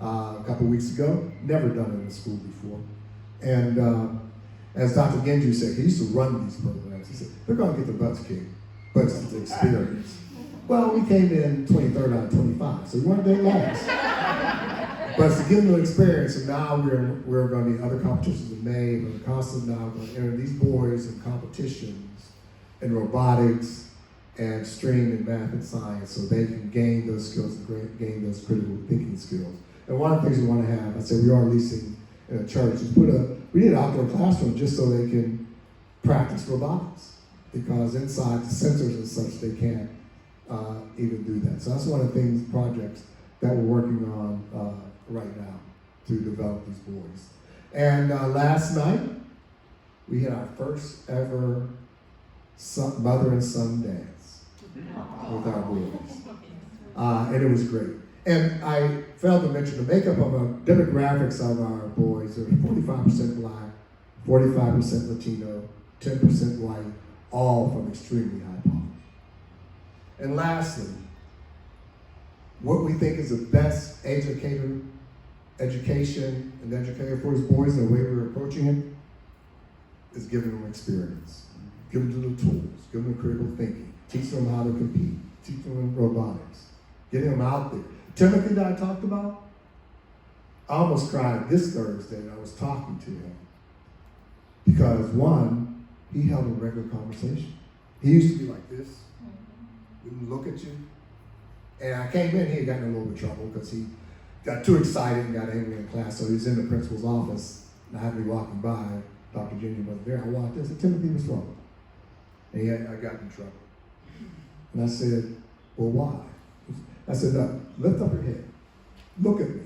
a couple weeks ago. Never done it in school before. And as Dr. Genju said, he used to run these programs. He said, they're going to get their butts kicked, but it's the experience. Well, we came in 23rd out of 25, so we weren't that last. But it's to give them the experience, and now we're going to be other competitions in May, but we're constantly now going to enter these boys in competitions in robotics and STEAM in math and science, so they can gain those skills and gain those critical thinking skills. And one of the things we want to have, I said we are leasing in a church, is we need an outdoor classroom just so they can practice robotics, because inside the sensors and such, they can't even do that. So that's one of the projects that we're working on right now to develop these boys. And last night, we had our first ever mother and son dance with our boys. And it was great. And I failed to mention the makeup of our demographics of our boys. They're 45% Black, 45% Latino, 10% white, all from extremely high poverty. And lastly, what we think is the best education and educator for his boys, and the way we're approaching it, is giving them experience. Give them the tools, give them critical thinking, teach them how to compete, teach them robotics, getting them out there. Timothy that I talked about, I almost cried this Thursday when I was talking to him. Because one, he held a regular conversation. He used to be like this, wouldn't look at you. And I came in, he had gotten in a little bit of trouble because he got too excited and got angry in class, so he was in the principal's office, and I happened to be walking by, Dr. Junior wasn't there, I walked in and said, Timothy, what's wrong? And I got in trouble. And I said, well, why? I said, no, lift up your head, look at me.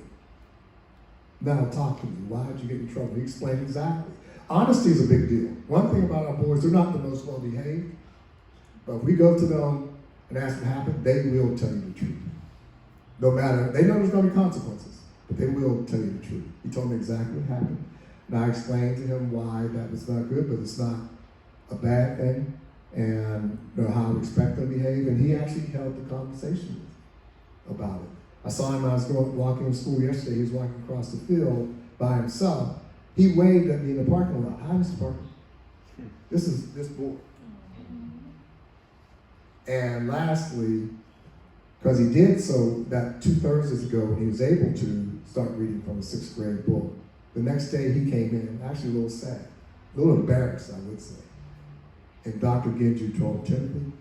Now talk to me, why did you get in trouble? He explained exactly. Honesty is a big deal. One thing about our boys, they're not the most well-behaved, but if we go to them and ask what happened, they will tell you the truth. No matter, they know there's going to be consequences, but they will tell you the truth. He told me exactly what happened, and I explained to him why that was not good, but it's not a bad thing, and how I expect them to behave, and he actually held the conversation about it. I saw him when I was walking to school yesterday. He was walking across the field by himself. He waved at me in the parking lot. Hi, Mr. Parker. This is this boy. And lastly, because he did so that 2 Thursdays ago when he was able to start reading from a 6th grade book, the next day he came in, actually a little sad, a little embarrassed, I would say. And Dr. Genju told Timothy,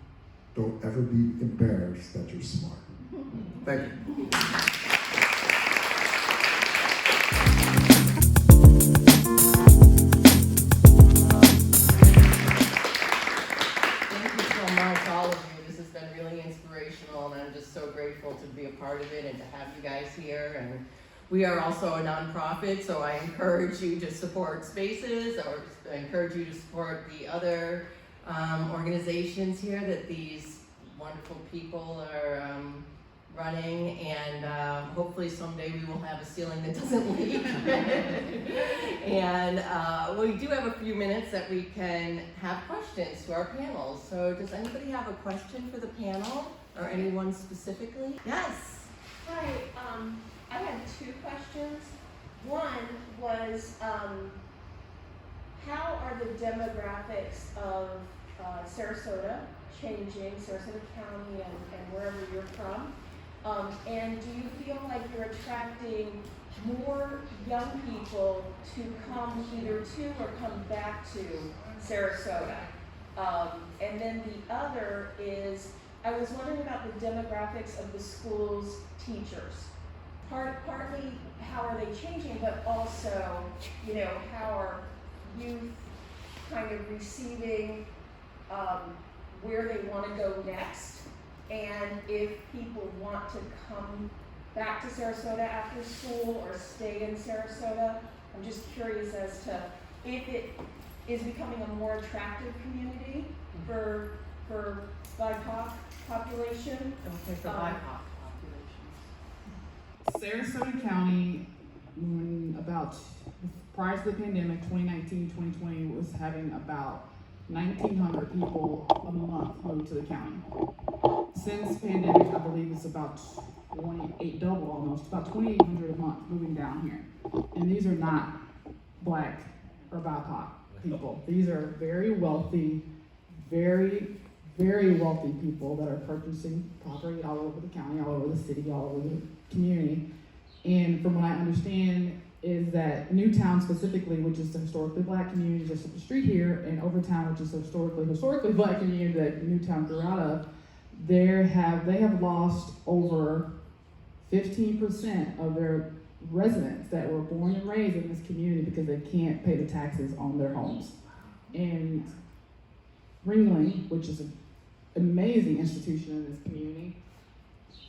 don't ever be embarrassed that you're smart. Thank you. And I'm just so grateful to be a part of it and to have you guys here. And we are also a nonprofit, so I encourage you to support SPAACES, or I encourage you to support the other organizations here that these wonderful people are running, and hopefully someday we will have a ceiling that doesn't leak. And we do have a few minutes that we can have questions to our panel. So does anybody have a question for the panel? Or anyone specifically? Yes. Hi, I had 2 questions. One was, how are the demographics of Sarasota changing, Sarasota County and wherever you're from? And do you feel like you're attracting more young people to come either to or come back to Sarasota? And then the other is, I was wondering about the demographics of the school's teachers. Partly, how are they changing, but also, how are youth kind of receiving where they want to go next, and if people want to come back to Sarasota after school or stay in Sarasota. I'm just curious as to if it is becoming a more attractive community for BIPOC population. Okay, for BIPOC populations. Sarasota County, prior to the pandemic, 2019, 2020, was having about 1,900 people a month move to the county. Since pandemic, I believe it's about double almost, about 2,800 a month moving down here. And these are not Black or BIPOC people. These are very wealthy, very, very wealthy people that are purchasing property all over the county, all over the city, all over the community. And from what I understand is that Newtown specifically, which is the historically Black community just up the street here, and Overtown, which is the historically Black community that Newtown grew out of, they have lost over 15% of their residents that were born and raised in this community because they can't pay the taxes on their homes. And Ringling, which is an amazing institution in this community,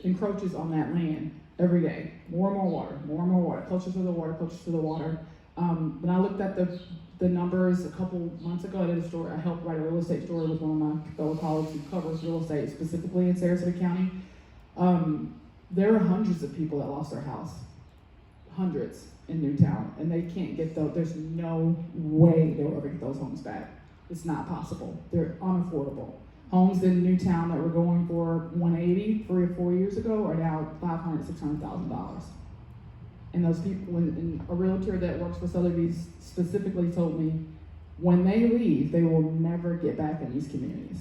encroaches on that land every day. More and more water, closer to the water, closer to the water. When I looked at the numbers a couple months ago, I helped write a real estate story with one of my fellow colleagues who covers real estate specifically in Sarasota County. There are hundreds of people that lost their house, hundreds in Newtown, and they can't get those. There's no way they'll ever get those homes back. It's not possible. They're unaffordable. Homes in Newtown that were going for $180 3 or 4 years ago are now $500,000, $600,000. And those people, and a realtor that works for Sotheby's specifically told me, when they leave, they will never get back in these communities.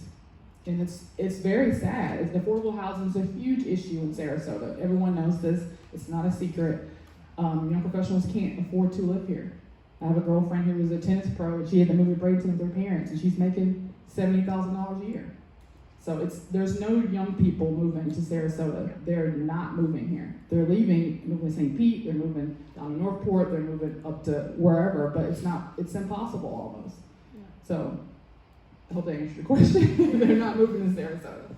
And it's very sad. Affordable housing is a huge issue in Sarasota. Everyone knows this. It's not a secret. Young professionals can't afford to live here. I have a girlfriend who was a tennis pro, and she had to move to Bradenton with her parents, and she's making $70,000 a year. So there's no young people moving to Sarasota. They're not moving here. They're leaving, moving to St. Pete, they're moving down to Northport, they're moving up to wherever, but it's impossible almost. Yeah. So I hope that answers your question. They're not moving to Sarasota.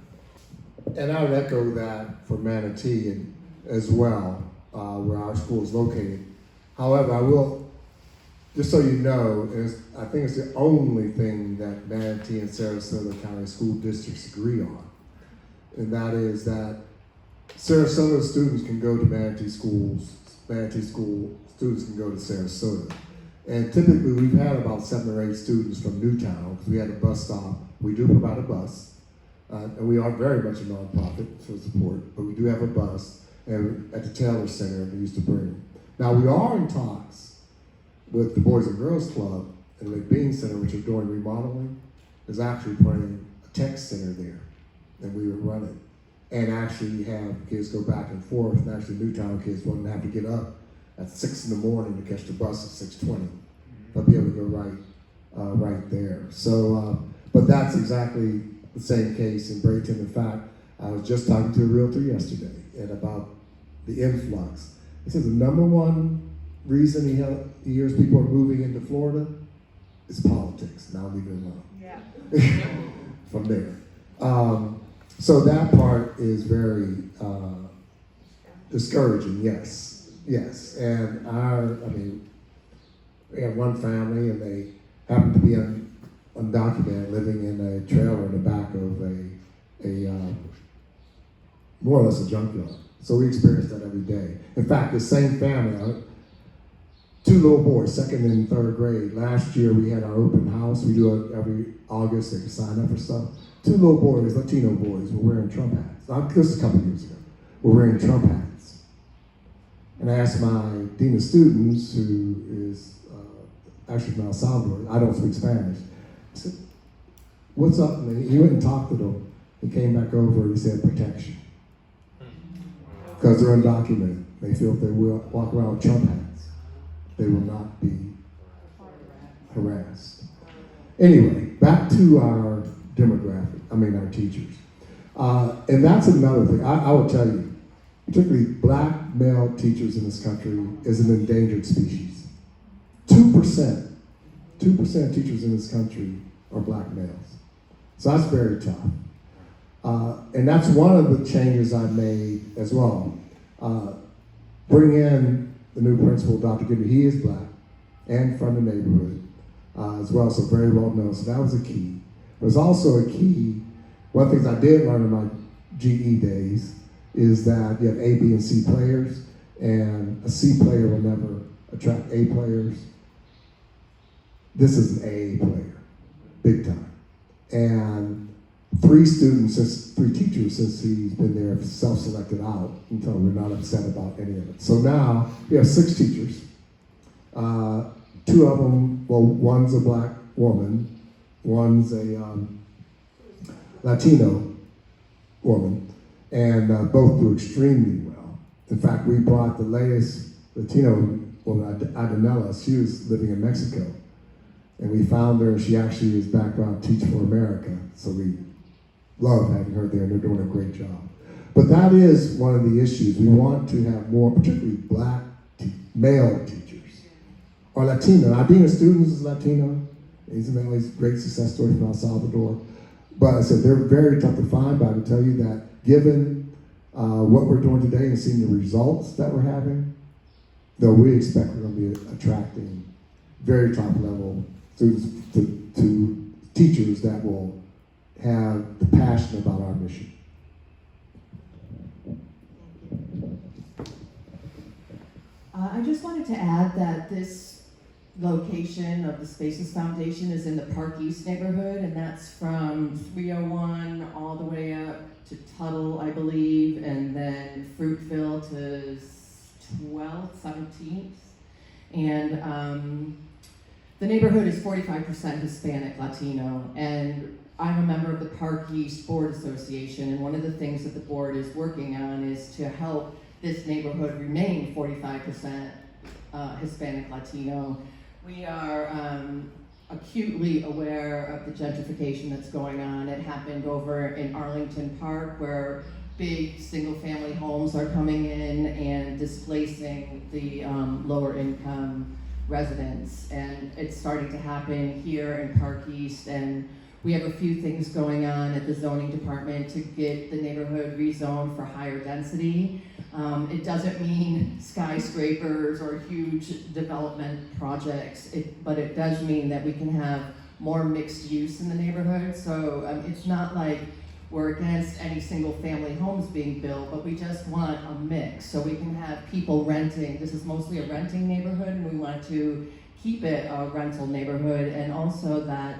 And I would echo that for Manatee as well, where our school is located. However, I will, just so you know, I think it's the only thing that Manatee and Sarasota County school districts agree on. And that is that Sarasota students can go to Manatee schools, Manatee school students can go to Sarasota. And typically we've had about 7 or 8 students from Newtown, because we had a bus stop. We do provide a bus, and we are very much a nonprofit for support, but we do have a bus, and at the Taylor Center we used to bring. Now we are in talks with the Boys and Girls Club and the McBean Center, which are doing remodeling, is actually putting a tech center there, and we would run it. And actually have kids go back and forth, and actually Newtown kids wouldn't have to get up at 6 in the morning to catch the bus at 6:20. They'll be able to go right there. So, but that's exactly the same case in Bradenton. In fact, I was just talking to a realtor yesterday and about the influx. He said the number one reason he hears people are moving into Florida is politics. Now leave it alone. Yeah. From there. So that part is very discouraging, yes. And we have one family and they happen to be undocumented, living in a trailer in the back of a more or less a junkyard. So we experience that every day. In fact, the same family, 2 little boys, 2nd and 3rd grade. Last year we had our open house. We do it every August. They can sign up for stuff. 2 little boys, Latino boys, were wearing Trump hats. This was a couple years ago. Were wearing Trump hats. And I asked my dean of students, who is actually from El Salvador, I don't speak Spanish, I said, what's up? And he went and talked to them. He came back over and he said protection. Because they're undocumented. They feel if they will walk around with Trump hats, they will not be harassed. Anyway, back to our demographic, our teachers. And that's another thing. I will tell you, particularly black male teachers in this country is an endangered species. 2% of teachers in this country are black males. So that's very tough. And that's one of the changes I made as well. Bring in the new principal, Dr. Gibby. He is black and from the neighborhood as well, so very well known. So that was a key. It was also a key. One of the things I did learn in my GE days is that you have A, B, and C players, and a C player will never attract A players. This is an A player, big time. And three teachers since he's been there, self-selected out, until we're not upset about any of it. So now we have 6 teachers. 2 of them, well, one's a black woman, one's a Latino woman, and both do extremely well. In fact, we brought the latest Latino woman, Adanella. She was living in Mexico, and we found her, and she actually is back on Teach for America, so we love having her there, and they're doing a great job. But that is one of the issues. We want to have more, particularly black male teachers, or Latino. Our dean of students is Latino. He's a great success story from El Salvador. But I said, they're very tough to find, but I can tell you that given what we're doing today and seeing the results that we're having, though we expect we're going to be attracting very top level students to teachers that will have the passion about our mission. I just wanted to add that this location of the SPAACES Foundation is in the Park East neighborhood, and that's from 301 all the way up to Tuttle, I believe, and then Fruitville to 12th, 17th. And the neighborhood is 45% Hispanic, Latino, and I'm a member of the Park East Board Association, and one of the things that the board is working on is to help this neighborhood remain 45% Hispanic, Latino. We are acutely aware of the gentrification that's going on. It happened over in Arlington Park, where big single-family homes are coming in and displacing the lower income residents. And it's starting to happen here in Park East, and we have a few things going on at the zoning department to get the neighborhood rezoned for higher density. It doesn't mean skyscrapers or huge development projects, but it does mean that we can have more mixed use in the neighborhood. So it's not like we're against any single family homes being built, but we just want a mix. So we can have people renting. This is mostly a renting neighborhood, and we want to keep it a rental neighborhood, and also that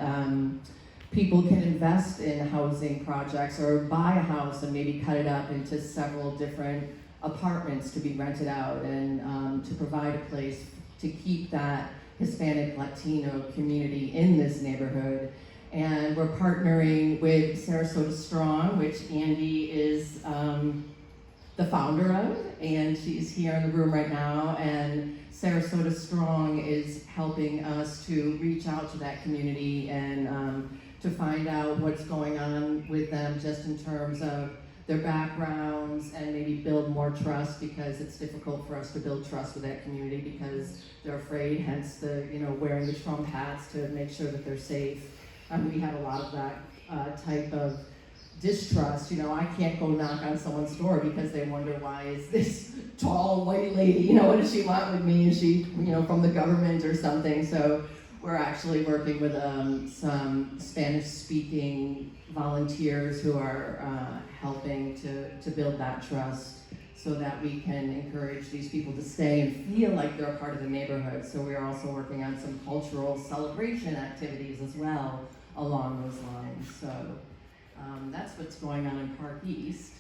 people can invest in housing projects or buy a house and maybe cut it up into several different apartments to be rented out, and to provide a place to keep that Hispanic Latino community in this neighborhood. And we're partnering with Sarasota Strong, which Andy is the founder of, and she's here in the room right now. And Sarasota Strong is helping us to reach out to that community and to find out what's going on with them, just in terms of their backgrounds, and maybe build more trust, because it's difficult for us to build trust with that community because they're afraid, hence the wearing the Trump hats to make sure that they're safe. We have a lot of that type of distrust. I can't go knock on someone's door because they wonder, why is this tall white lady, what does she want with me? Is she from the government or something? So we're actually working with some Spanish-speaking volunteers who are helping to build that trust, so that we can encourage these people to stay and feel like they're a part of the neighborhood. So we are also working on some cultural celebration activities as well along those lines. So that's what's going on in Park East.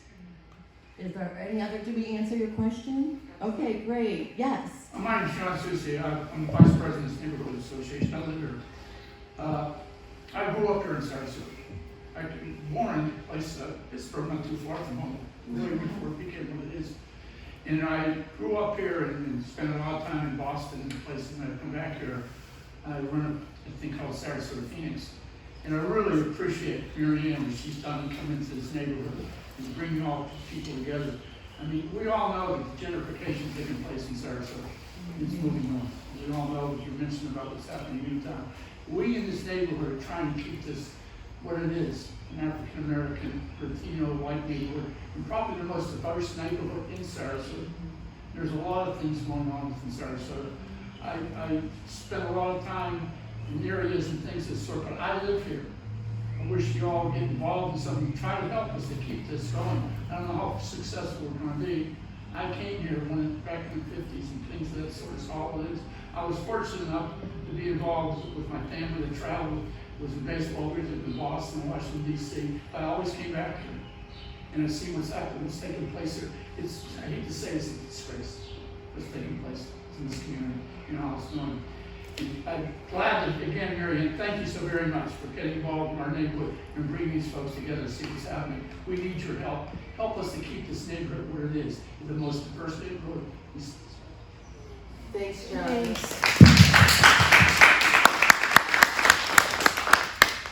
Is there any other, did we answer your question? Okay, great, yes. My name is John Susi. I'm the Vice President of the Neighborhood Association. I live here. I grew up here in Sarasota. I was born in a place, Pittsburgh, not too far from home, really before it became what it is. And I grew up here and spent a lot of time in Boston and places, and I've come back here. I run a thing called Sarasota Phoenix. And I really appreciate Mary Ann, what she's done to come into this neighborhood and bring all people together. I mean, we all know that the gentrification taking place in Sarasota. It's moving north. We all know what you mentioned about what's happening in Utah. We in this neighborhood are trying to keep this what it is, an African American, Latino, white neighborhood, and probably the most diverse neighborhood in Sarasota. There's a lot of things going on within Sarasota. I spent a lot of time in areas and things that sort, but I live here. I wish you all get involved in something, try to help us to keep this going. I don't know how successful we're going to be. I came here back in the 50s and things of that sort of all it is. I was fortunate enough to be involved with my family that traveled was in baseball, we lived in Boston, Washington DC, but I always came back here. And I see what's happening, what's taking place here. It's, I hate to say it's a disgrace what's taking place in this community, you know, how it's doing. I'm glad that, again, Mary Ann, thank you so very much for getting involved in our neighborhood and bringing these folks together to see what's happening. We need your help. Help us to keep this neighborhood where it is, the most diverse neighborhood. Thanks, John.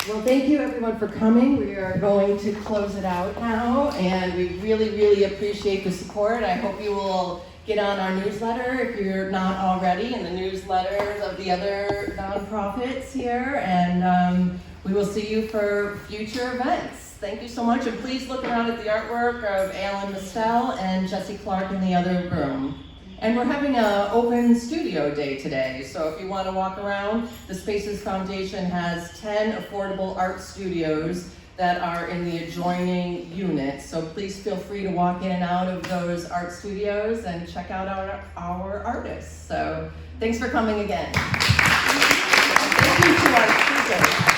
Well, thank you everyone for coming. We are going to close it out now, and we really, really appreciate the support. I hope you will get on our newsletter if you're not already, and the newsletters of the other nonprofits here, and we will see you for future events. Thank you so much, and please look around at the artwork of Allan, Mestel, and Jesse Clark in the other room. And we're having an open studio day today, so if you want to walk around, the SPAACES Foundation has 10 affordable art studios that are in the adjoining units, so please feel free to walk in and out of those art studios and check out our artists. So thanks for coming again. Thank you to our speakers.